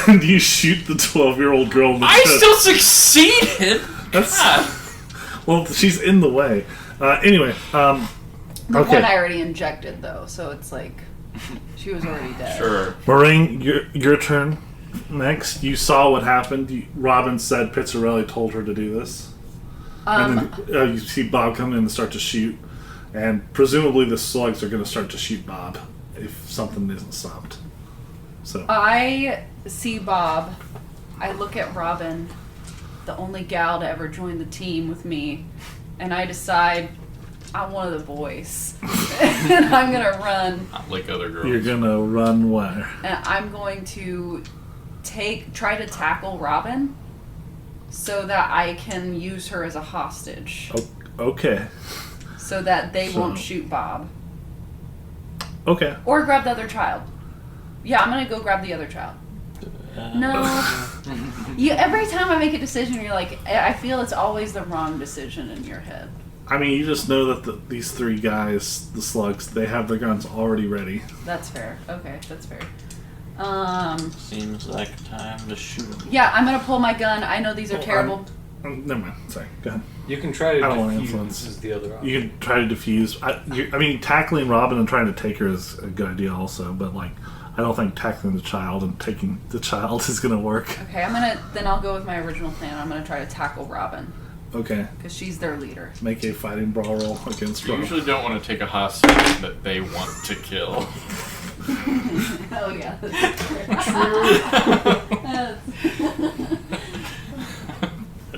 And you shoot the 12-year-old girl in the I chest. still succeeded! That's, God. well, she's in the way. Anyway, The okay. one I already injected, though, so it's like she was already dead. Sure. Morraine, your turn. Next, you saw what happened. Robin said Pizzarelli told her to do this. And then you see Bob come in and start to shoot. And presumably the slugs are going to start to shoot Bob if something isn't stopped. So I see Bob. I look at Robin, the only gal to ever join the team with me, and I decide I'm one of the boys. And I'm going to run. Not like other girls. you're going to run where? And I'm going to try to tackle Robin so that I can use her as a hostage. Okay. So that they So- won't shoot Bob. Okay. Or grab the other child. Yeah, I'm gonna go grab the other child. No. Every time I make a decision, you're like, I feel it's always the wrong decision in your head. I mean, you just know that these three guys, the slugs, they have their guns already ready. That's fair. Okay, that's fair. Seems like time to shoot him. Yeah, I'm gonna pull my gun. I know these are terrible. Never mind. Sorry. Go ahead. You can try to I don't want to defuse influence. is the other option. You can try to defuse. I mean, tackling Robin and trying to take her is a good idea also, but like, I don't think tackling the child and taking the child is going to work. Okay, then I'll go with my original plan. I'm gonna try to tackle Robin Okay. because she's their leader. Make a fighting brawl roll against You Robin. usually don't want to take a hostage that they want to kill. Oh yeah.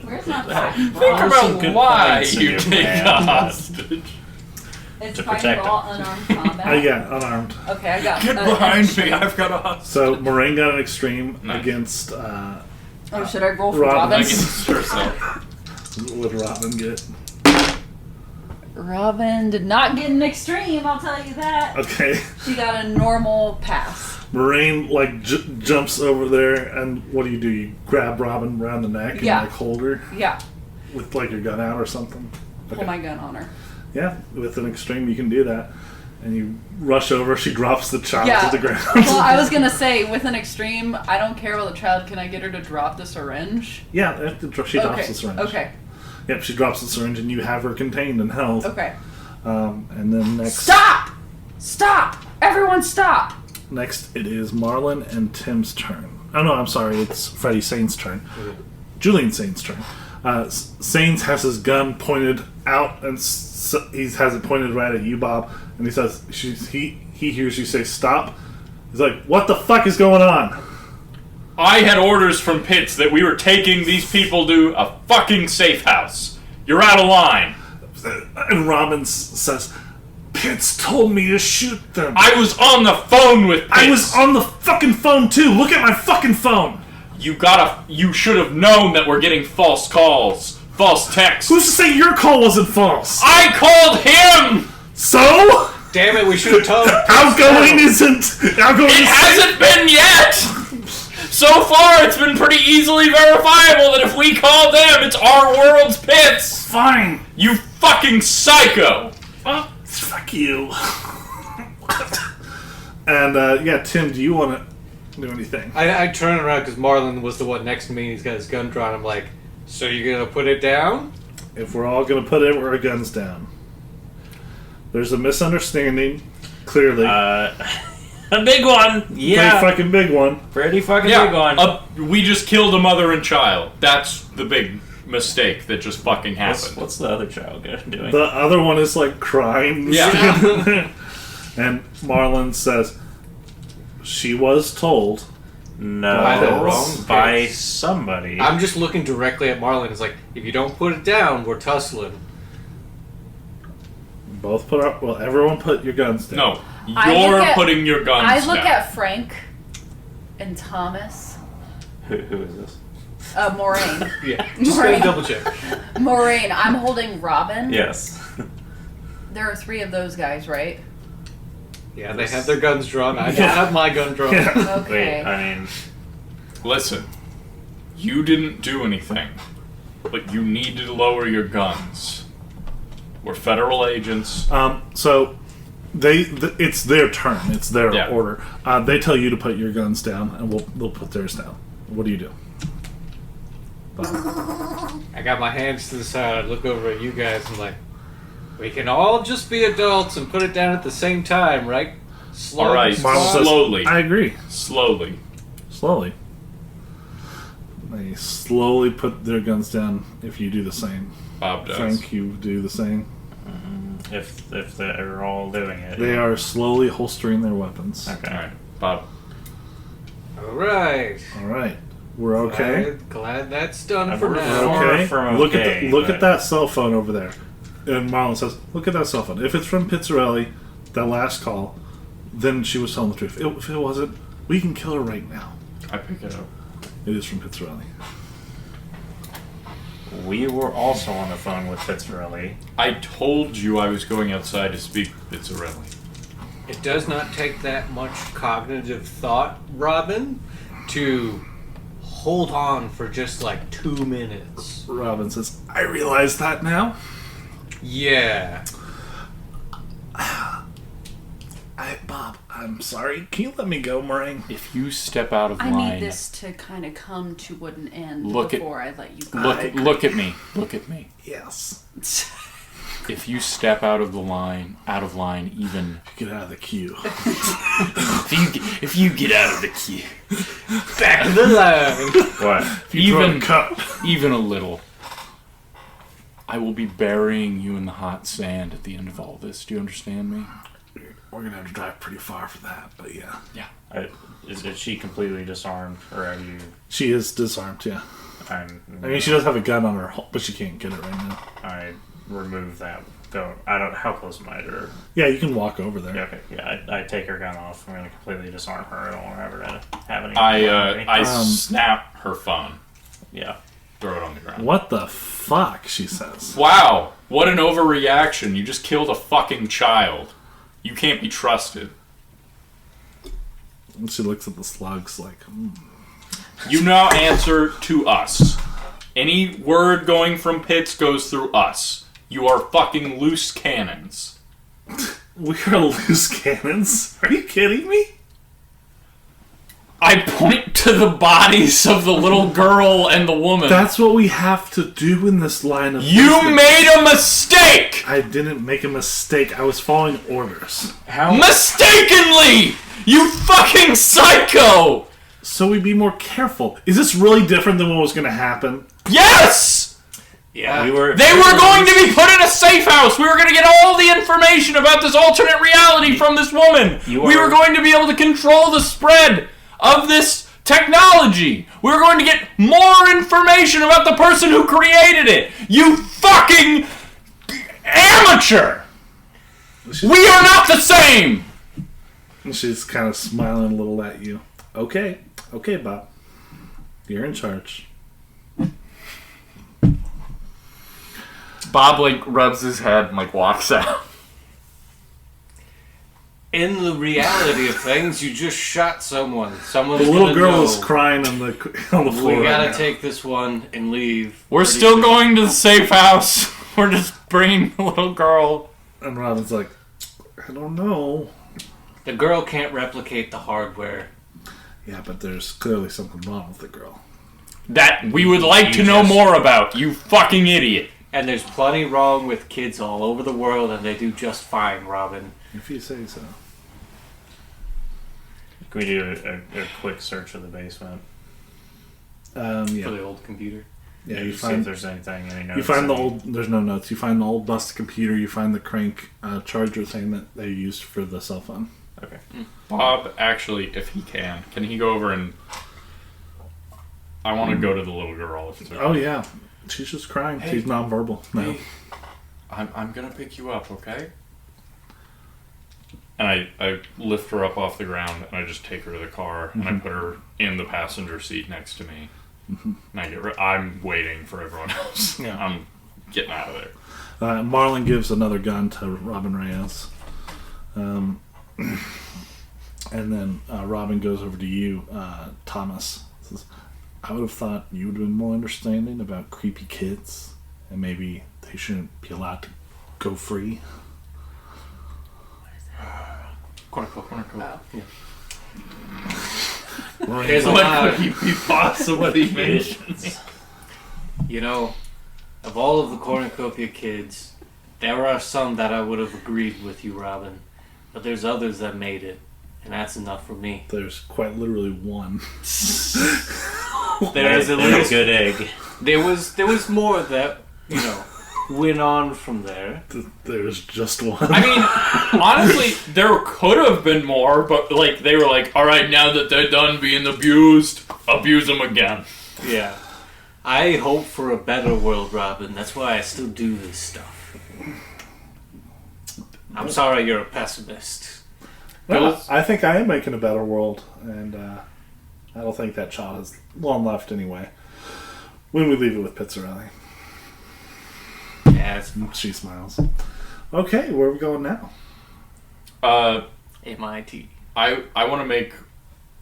Where's my fighting Think brawl? some about good why points in you your take plan. a hostage. It's To fine protect roll him. unarmed combat. Yeah, unarmed. Okay, I got Get behind me! I've got a hostage. So Morraine got an extreme Nice. against. Oh, should I roll for Robin. Robin? Against herself. What did Robin get? Robin did not get an extreme, I'll tell you that. Okay. She got a normal pass. Morraine like jumps over there, and what do? You grab Robin around the neck and Yeah. like hold her Yeah, with like your gun out or something. pull my gun on her. Yeah, with an extreme you can do that, and you rush over. She drops the child Yeah. to the ground. Well, I was gonna say, with an extreme, I don't care about the child. Can I get her to drop the syringe? Yeah, she drops Okay. the syringe. Okay. Yep, she drops the syringe, and you have her contained and held. Okay. And then next. Stop! Stop! Everyone stop! Next, it is Marlon and Tim's turn. Oh no, I'm sorry, it's Freddie Sane's turn. Julian Sane's turn. Sanes has his gun pointed out, and he has it pointed right at you, Bob. And he says, he hears you say stop. He's like, "What the fuck is going on?" I had orders from Pitts that we were taking these people to a fucking safe house. You're out of line. And Robin says, "Pitts told me to shoot them. I was on the phone with Pitts. I was on the fucking phone too. Look at my fucking phone." You should have known that we're getting false calls, false texts. Who's to say your call wasn't false? I called him! So? Damn it, we should have told him. Outgoing isn't. Outgoing It hasn't been yet! So far, it's been pretty easily verifiable that if we call them, it's our world's Pitts! Fine. You fucking psycho! Oh, fuck you. And, yeah, Tim, do you want to do anything? I turn around because Marlon was the one next to me and he's got his gun drawn. I'm like, so you're going to put it down? If we're all going to put our guns down. There's a misunderstanding, clearly. A big one. Yeah. Pretty fucking big one. Pretty fucking big one. We just killed a mother and child. That's the big mistake that just fucking happened. What's the other child doing? The other one is, like, crying. Yeah. And Marlon says, she was told. No. By the wrong by pitch. somebody. I'm just looking directly at Marlon. It's like, if you don't put it down, we're tussling. Both put up. Well, everyone put your guns down. No, I you're look at- putting your guns I down. look at Frank and Thomas. Who is this? Morraine. Yeah, just gotta Right. double check. Morraine, I'm holding Robin. Yes. There are 3 of those guys, right? Yeah, they have their guns drawn. I don't have my gun drawn. Yeah. Okay. Wait, I mean, Listen, you didn't do anything, but you need to lower your guns. We're federal agents. So it's their turn. It's their Yeah. order. They tell you to put your guns down, and we'll put theirs down. What do you do? I got my hands to the side. I look over at you guys and like, we can all just be adults and put it down at the same time, right? Slug All right, Squad? Marlon says, slowly. I agree. Slowly. Slowly. They slowly put their guns down. If you do the same, Bob does. Frank, you do the same. if they're all doing it. They are slowly holstering their weapons. Okay. All right, Bob. All right. All right, we're okay. Glad that's done I'm for really now. far Okay. from Look okay, at look but- at that cell phone over there. And Marlon says, "Look at that cell phone. If it's from Pizzarelli, that last call, then she was telling the truth. If it wasn't, we can kill her right now. I pick it up. It is from Pizzarelli. We were also on the phone with Pizzarelli. I told you I was going outside to speak with Pizzarelli. It does not take that much cognitive thought, Robin, to hold on for just like 2 minutes. Robin says, "I realize that now. Yeah. Bob, I'm sorry. Can you let me go, Morraine?" If you step out of I line, need this to kind of come to an end Look at- before I let you go. look at me. Look at me. Yes. If you step out of line, even Get out of the queue. if you get out of the queue, Back of the line. What? even cup. even a little, I will be burying you in the hot sand at the end of all this. Do you understand me? We're gonna have to drive pretty far for that, but yeah. Is she completely disarmed, or are you? She is disarmed, yeah. I I mean, she does have a gun on her, but she can't get it right now. I remove that go. I don't. How close am I to her? Yeah, you can walk over there. Yeah, okay. Yeah, I take her gun off. I'm gonna completely disarm her. I don't want her to have any. I snap her phone. Yeah. Throw it on the ground. What the fuck? She says. Wow, what an overreaction! You just killed a fucking child. You can't be trusted. And she looks at the slugs like. You now answer to us. Any word going from Pitts goes through us. You are fucking loose cannons. We are loose cannons? Are you kidding me? I point to the bodies of the little girl and the woman. That's what we have to do in this line of You business. made a mistake! I didn't make a mistake. I was following orders. How? Mistakenly! You fucking psycho! So we'd be more careful. Is this really different than what was going to happen? Yes! Yeah. We were. They were going to be put in a safe house. We were going to get all the information about this alternate reality from this woman. We were going to be able to control the spread of this technology. We were going to get more information about the person who created it. You fucking amateur! We are not the same! She's kind of smiling a little at you. Okay, Bob. You're in charge. Bob, rubs his head and, walks out. In the reality of things, you just shot someone. Someone's The little gonna girl know. is crying on the floor. We right gotta now. take this one and leave. We're pretty still soon. going to the safe house. We're just bringing the little girl. And Robin's like, I don't know. The girl can't replicate the hardware. Yeah, but there's clearly something wrong with the girl. That we would like to know more about, you fucking idiot. And there's plenty wrong with kids all over the world, and they do just fine, Robin. If you say so. Can we do a quick search of the basement? For Yeah. the old computer. Yeah, Just you see if find there's anything. Any notes, you find the any- old. There's no notes. You find the old busted computer. You find the crank charger thing that they used for the cell phone. Okay. Bob, actually, if he can he go over and... I want to go to the little girl. If it's okay. Oh yeah, she's just crying. Hey. She's nonverbal. No. Hey, I'm gonna pick you up, okay? And I lift her up off the ground and I just take her to the car and I put her in the passenger seat next to me. And I'm waiting for everyone else. Yeah. I'm getting out of there. Marlon gives another gun to Robin Reyes. And then Robin goes over to you, Thomas. Says, I would have thought you would have been more understanding about creepy kids, and maybe they shouldn't be allowed to go free. Cornucopia. Yeah. Right. There's a lot. He paused so what he mentions. You know, of all of the Cornucopia kids, there are some that I would have agreed with you, Robin. But there's others that made it, and that's enough for me. There's quite literally one. There is at There's least a good egg. there was more that went on from there. There's just one. I mean, honestly, there could have been more, but they were like, all right, now that they're done being abused, abuse them again. Yeah. I hope for a better world, Robin. That's why I still do this stuff. I'm sorry you're a pessimist. Well, I think I am making a better world, and I don't think that child has long left anyway. When we leave it with Pizzarelli. Yeah, it's She smiles. Okay, where are we going now? MIT. I want to make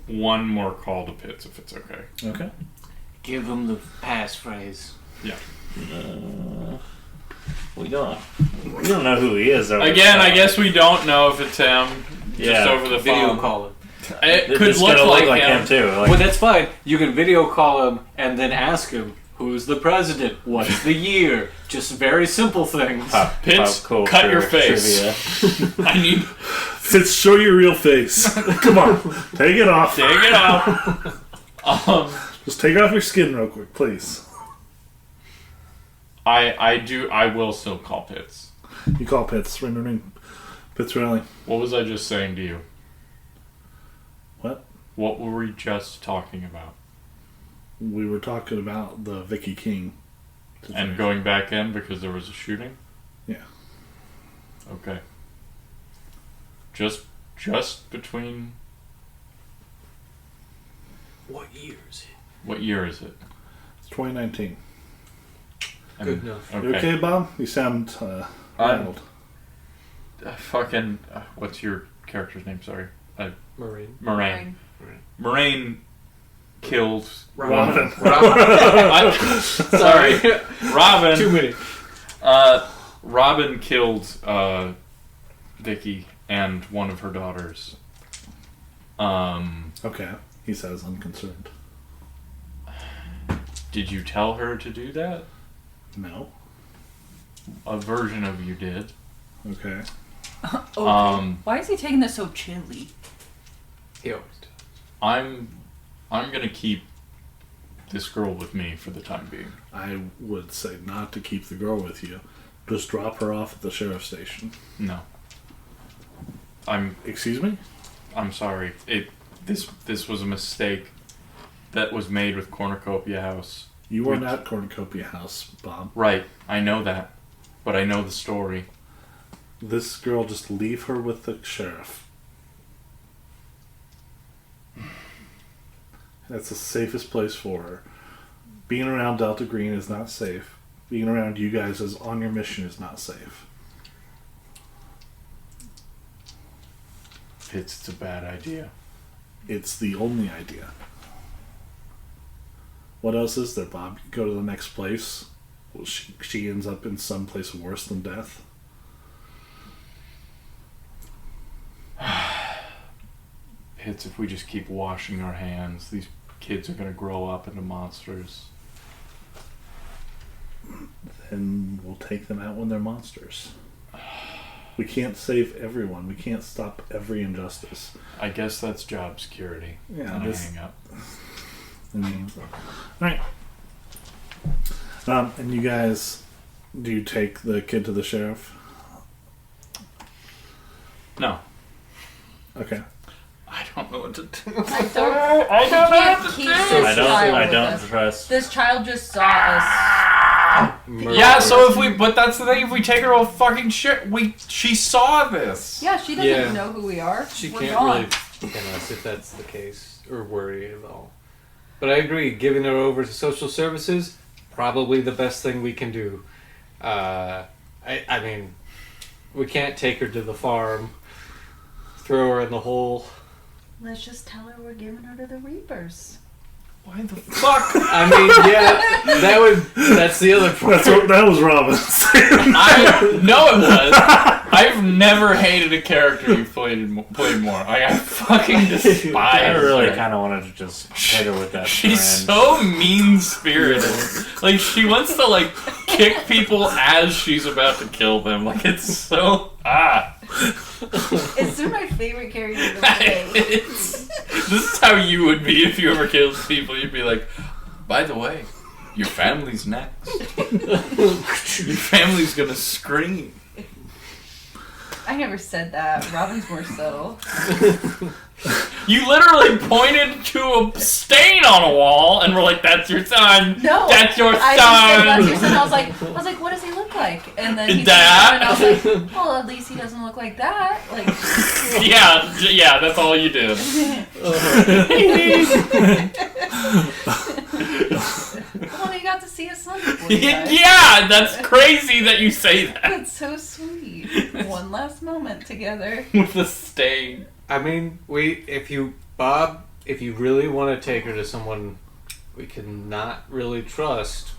one more call to Pitts, if it's okay. Okay. Give him the passphrase. Yeah. We don't know who he is. Over Again, the I phone. guess we don't know if it's him. Yeah. Just over the Video phone. call him. It could It's look gonna like him. him too. Like, Well, that's fine. You can video call him and then ask him, who's the president? What's the year? Just very simple things. Pitts, pop culture cut your face. trivia. I need Fitz, show your real face. Come on. Take it off. take it off. Just take off your skin real quick, please. I will still call Pitts. You call Pitts. Ring, ring, ring. Pizzarelli. What was I just saying to you? What? What were we just talking about? We were talking about the Vicky King. And going back in because there was a shooting? Yeah. Okay. Just between. What year is it? What year is it? It's 2019. Good enough. You okay, Bob? You sound rattled. What's your character's name? Sorry. Morraine. Morraine killed Robin. Sorry. Robin. 2 minutes. Robin killed Vicky and one of her daughters. Okay. He says unconcerned. Did you tell her to do that? No. A version of you did. Okay. Okay. Why is he taking this so chilly? He always does. I'm gonna keep this girl with me for the time being. I would say not to keep the girl with you. Just drop her off at the sheriff's station. No. Excuse me? I'm sorry. This was a mistake that was made with Cornucopia House. You weren't at Cornucopia House, Bob. Right. I know that. But I know the story. This girl, just leave her with the sheriff. That's the safest place for her. Being around Delta Green is not safe. Being around you guys as on your mission is not safe. It's a bad idea. It's the only idea. What else is there, Bob? You go to the next place. Well, she ends up in some place worse than death. It's if we just keep washing our hands. These kids are going to grow up into monsters. Then we'll take them out when they're monsters. We can't save everyone. We can't stop every injustice. I guess that's job security. Yeah, And I hang up. Alright. And you guys, do you take the kid to the sheriff? No. Okay. I don't know what to do. I don't know. Keep this child I with don't us. trust. This child just saw us. Yeah, so but that's the thing, if we take her off fucking shit, she saw this. Yeah, she doesn't Yeah. know who we are. She We're can't gone. really look at us if that's the case, or worry at all. But I agree, giving her over to social services, probably the best thing we can do. I mean, we can't take her to the farm, throw her in the hole. Let's just tell her we're giving her to the Reapers. Why the fuck? I mean, yeah, that's the other part. That was Robin's. No, it was. I've never hated a character you played more. I fucking despise I really her. kind of wanted to just hit her with that. She's syringe. so mean-spirited. Like, she wants to, like, kick people as she's about to kill them. Like, it's so... It's still my favorite character to play. This is how you would be if you ever killed people. You'd be like, by the way, your family's next. Your family's gonna scream. I never said that. Robin's more subtle. You literally pointed to a stain on a wall and were like, "That's your son. No, that's your son." I just said that's your son. I was like, what does he look like? And then he said that, and I was like, well, at least he doesn't look like that. Like, yeah, that's all you did. well, you got to see his son before he died. Yeah, that's crazy that you say that. That's so sweet. One last moment together. With the stain. I mean, if you really want to take her to someone we can not really trust,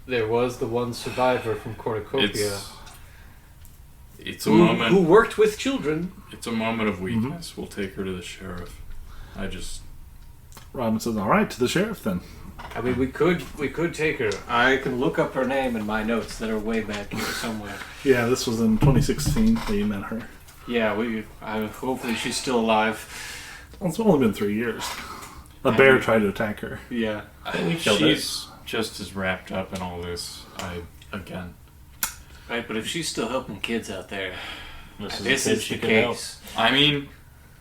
there was the one survivor from Cornucopia. It's a moment. Who worked with children. It's a moment of weakness. We'll take her to the sheriff. Robin says, alright, to the sheriff then. I mean, we could take her. I can look up her name in my notes that are way back here somewhere. Yeah, this was in 2016 that you met her. Yeah, hopefully she's still alive. Well, it's only been 3 years. A bear tried to attack her. Yeah. She's just as wrapped up in all this. Again. Right, but if she's still helping kids out there, This this a kid is she the could help. case. I mean,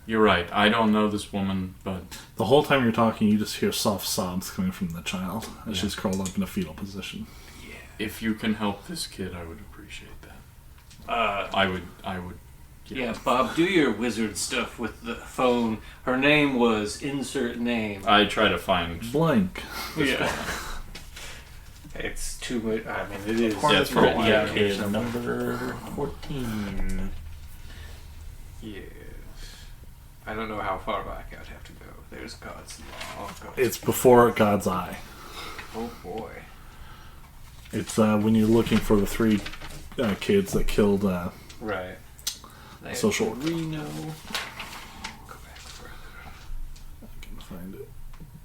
you're right. I don't know this woman, but The whole time you're talking, you just hear soft sobs coming from the child as she's curled up in a fetal position. if you can help this kid, I would appreciate that. I would. Yeah, Bob, do your wizard stuff with the phone. Her name was insert name. I try to find. Blank. Yeah. It's too much. I mean, it is. Yeah, it's for a while. Yeah, kid number 14. Yes. I don't know how far back I'd have to go. There's God's law. It's before God's Eye. Oh boy. It's when you're looking for the 3 kids that killed Right. Social. Reno. Go back further. I can find it.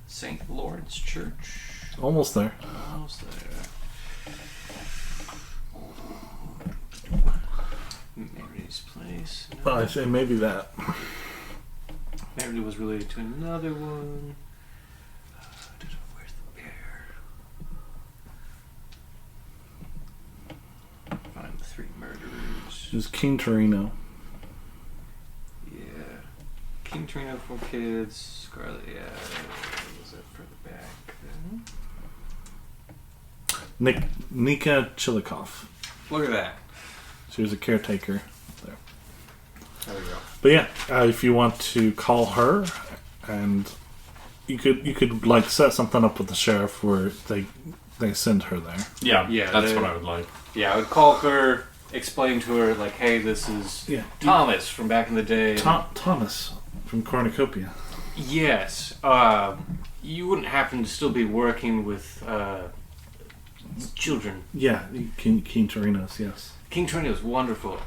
St. Lawrence Church. Almost there. Almost there. Mary's Place. No. Oh, I say maybe that. Mary was related to another one. Where's the bear? Find the 3 murderers. It was King Torino. Yeah. King Torino, 4 kids. Scarlet, yeah. Was that further back then? Nika Chilikov. Look at that. She was a caretaker there. There we go. But yeah, if you want to call her, and you could like set something up with the sheriff where they send her there. Yeah, Yeah, that's what I would like. Yeah, I would call her, explain to her, like, hey, this is Thomas from back in the day. Thomas from Cornucopia. Yes. You wouldn't happen to still be working with children. Yeah, King Torino's, yes. King Torino is wonderful.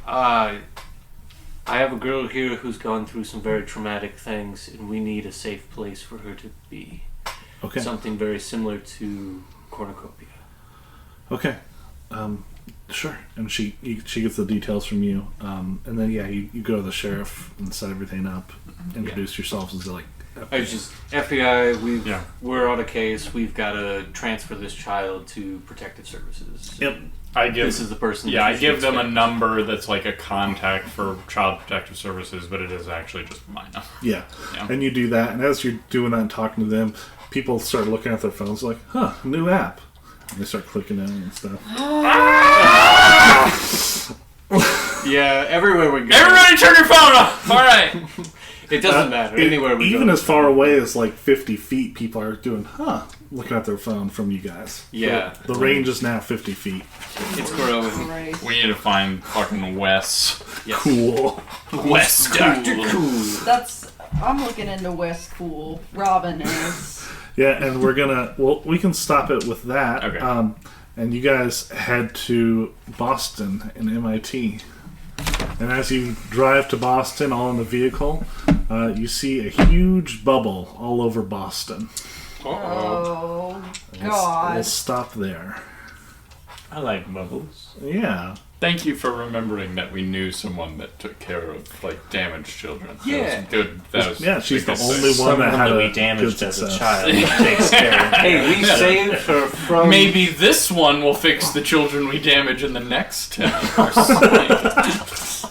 I have a girl here who's gone through some very traumatic things, and we need a safe place for her to be. Okay. Something very similar to Cornucopia. Okay. Sure. And she gets the details from you. And then, you go to the sheriff and set everything up. Introduce yourselves as like... I was just, FBI, we're on a case. We've got to transfer this child to protective services. Yep. This is the person. Yeah, I give them a number that's like a contact for Child Protective Services, but it is actually just my number. Yeah. Yeah. And you do that, and as you're doing that and talking to them, people start looking at their phones like, new app. And they start clicking in and stuff. Yeah, everywhere we go. Everybody turn your phone off! Alright! It doesn't matter. Anywhere we go. Even as far away as like 50 feet, people are doing, looking at their phone from you guys. Yeah. So the range is now 50 feet. It's growing. Right. We need to find fucking Wes. Yes. Cool. Wes Dr. Cool. I'm looking into West Cool. Robin is. Yeah, and we're gonna, we can stop it with that. Okay. And you guys head to Boston and MIT. And as you drive to Boston, all in the vehicle, you see a huge bubble all over Boston. Oh, We'll God. stop there. I like bubbles. Yeah. Thank you for remembering that we knew someone that took care of like damaged children. Yeah. That was good. That was Yeah, she's the good only thing. one that had we a damaged good as a success. child takes care of. Hey, we saved her from. Maybe this one will fix the children we damage in the next 10 years.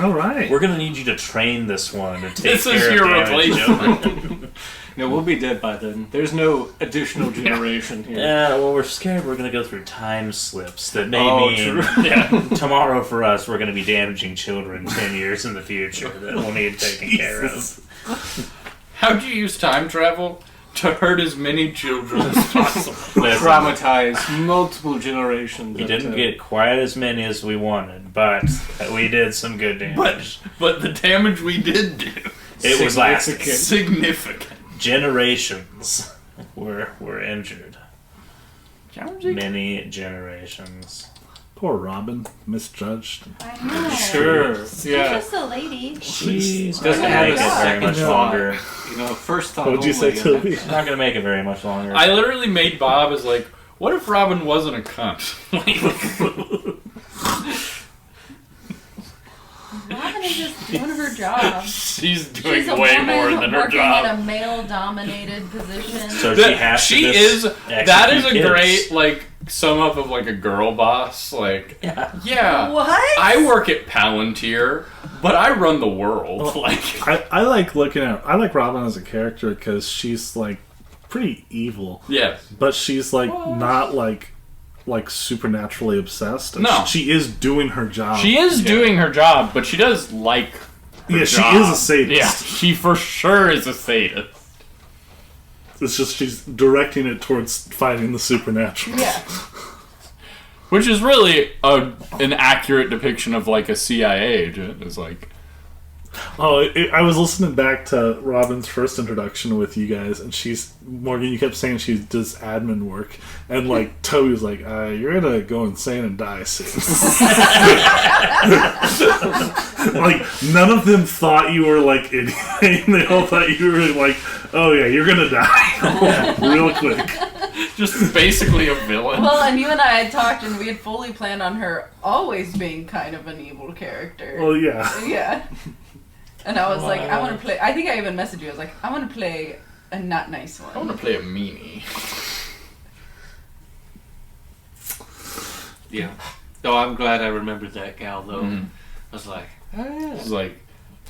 All right. We're gonna need you to train this one to take This care is of your damaged replacement. children. No, we'll be dead by then. There's no additional generation here. Yeah, well, we're scared we're gonna go through time slips that may Oh, mean true. tomorrow for us we're gonna be damaging children 10 years in the future that we'll need taken care of. How'd you use time travel? To hurt as many children as possible. Listen, Traumatize multiple generations. we at a didn't time. get quite as many as we wanted, but we did some good damage. But the damage we did do, It was lasting. significant. Generations were injured. Many generations. Poor Robin, misjudged. I know. Sure. She's Yeah. just a lady. She's not Doesn't gonna have make a it very second much thought. longer. You know, first thought. What would you say, only, Toby? She's not gonna make it very much longer. I literally made Bob as like, what if Robin wasn't a cunt? Robin is just doing her job. She's doing She's a way woman more than her working job. in a male-dominated position. So she has to She just is. That is a execute great kids. like sum up of like a girl boss. Like, yeah, What? I work at Palantir, but I run the world. Well, like, I like looking at. I like Robin as a character because she's like pretty evil, yes, but she's like not like like supernaturally obsessed. No. She is doing her job. She is doing her job, but she does like her Yeah, job. she is a sadist. Yeah, she for sure is a sadist. It's just she's directing it towards fighting the supernatural. Yeah. Which is really an accurate depiction of like a CIA agent. Is like, I was listening back to Robin's first introduction with you guys, and Morgan, you kept saying she does admin work, and like Toby was like, "You're gonna go insane and die soon." Like none of them thought you were like anything. They all thought you were like, "Oh yeah, you're gonna die real quick." just basically a villain. Well, and you and I had talked, and we had fully planned on her always being kind of an evil character. Well, yeah. Yeah. And I was like, I want to play. I think I even messaged you. I was like, I want to play a not nice one. I want to play a meanie. Yeah. No, I'm glad I remembered that gal though. Mhm. I was like, It's like,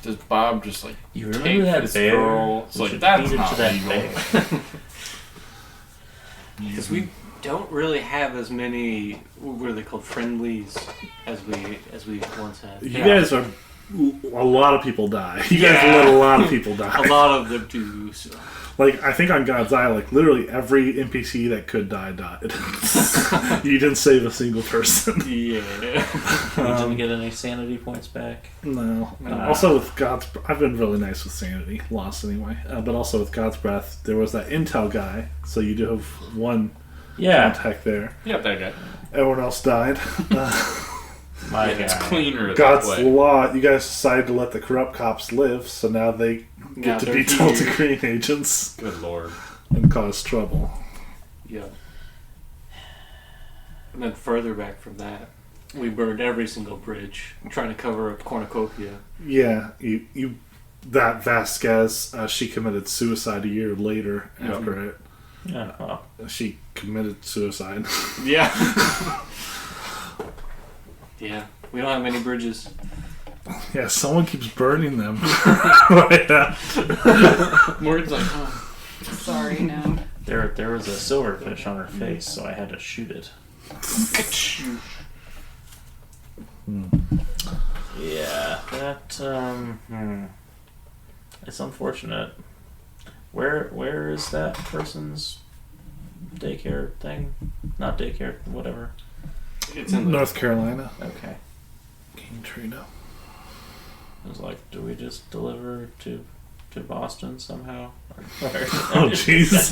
does Bob just like You take remember that this bear? girl? It's We like should that's beat it not to that legal. bear. because we don't really have as many what are they called friendlies as we once had. You guys are. A lot of people die. You guys let a lot of people die. A lot of them do. So. Like, I think on God's Eye, like, literally every NPC that could die died. You didn't save a single person. Yeah. You didn't get any sanity points back. No. Also, with God's... I've been really nice with sanity. Lost, anyway. But also, with God's Breath, there was that intel guy. So you do have one contact there. Yeah, that guy. Everyone else died. My It's guy. cleaner. God's that way. law, you guys decided to let the corrupt cops live, so now they Now get to they're be Delta here. Green agents Good lord. and cause trouble. Yeah. And then further back from that, we burned every single bridge trying to cover up Cornucopia. Yeah, you that Vasquez, she committed suicide a year later after it. Yeah, well, She committed suicide. Yeah. Yeah. We don't have many bridges. Yeah, someone keeps burning them. Right now. Morgan's like, oh. Sorry, no. there was a silverfish on her face, so I had to shoot it. Yeah, that it's unfortunate. Where is that person's daycare thing? Not daycare, whatever. It's in the North Carolina. Okay. King Trino. I was like, do we just deliver to Boston somehow? Oh, jeez.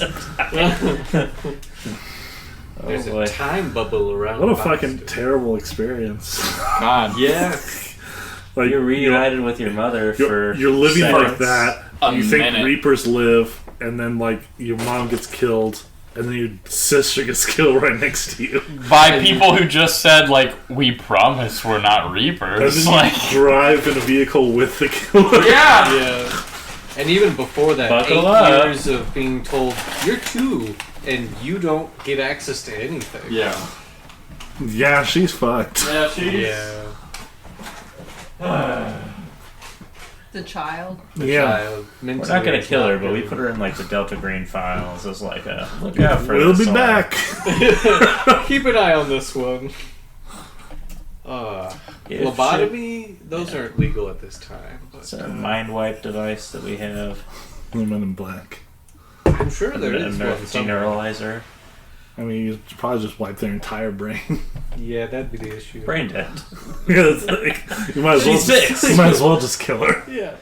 There's boy. a time bubble around. What a Boston. fucking terrible experience. God. Yeah. Like, You're reunited with your mother for you're living like seconds. that. A You think minute. Reapers live, and then like your mom gets killed, and then your sister gets killed right next to you. By people who just said like, we promise we're not And reapers. then Like, you drive in a vehicle with the killer. yeah. Yeah. And even before that, Buckle 8 up. years of being told, you're 2, and you don't get access to anything. Yeah. Yeah, she's fucked. Yeah. She's. Yeah. The child. The Yeah. child. We're Mentally, not gonna it's kill her, not but we good. put her in like the Delta Green files as like a look out for We'll this be one. back. Keep an eye on this one. If Lobotomy, those aren't legal at this time. But, It's a mind wipe device that we have. The Men in Black. I'm sure there A is one somewhere. deneuralizer. I mean, you probably just wipe their entire brain. Yeah, that'd be the issue. Brain dead. Yeah, it's like, you might as well She's just, fixed. you might as well just kill her. Yeah.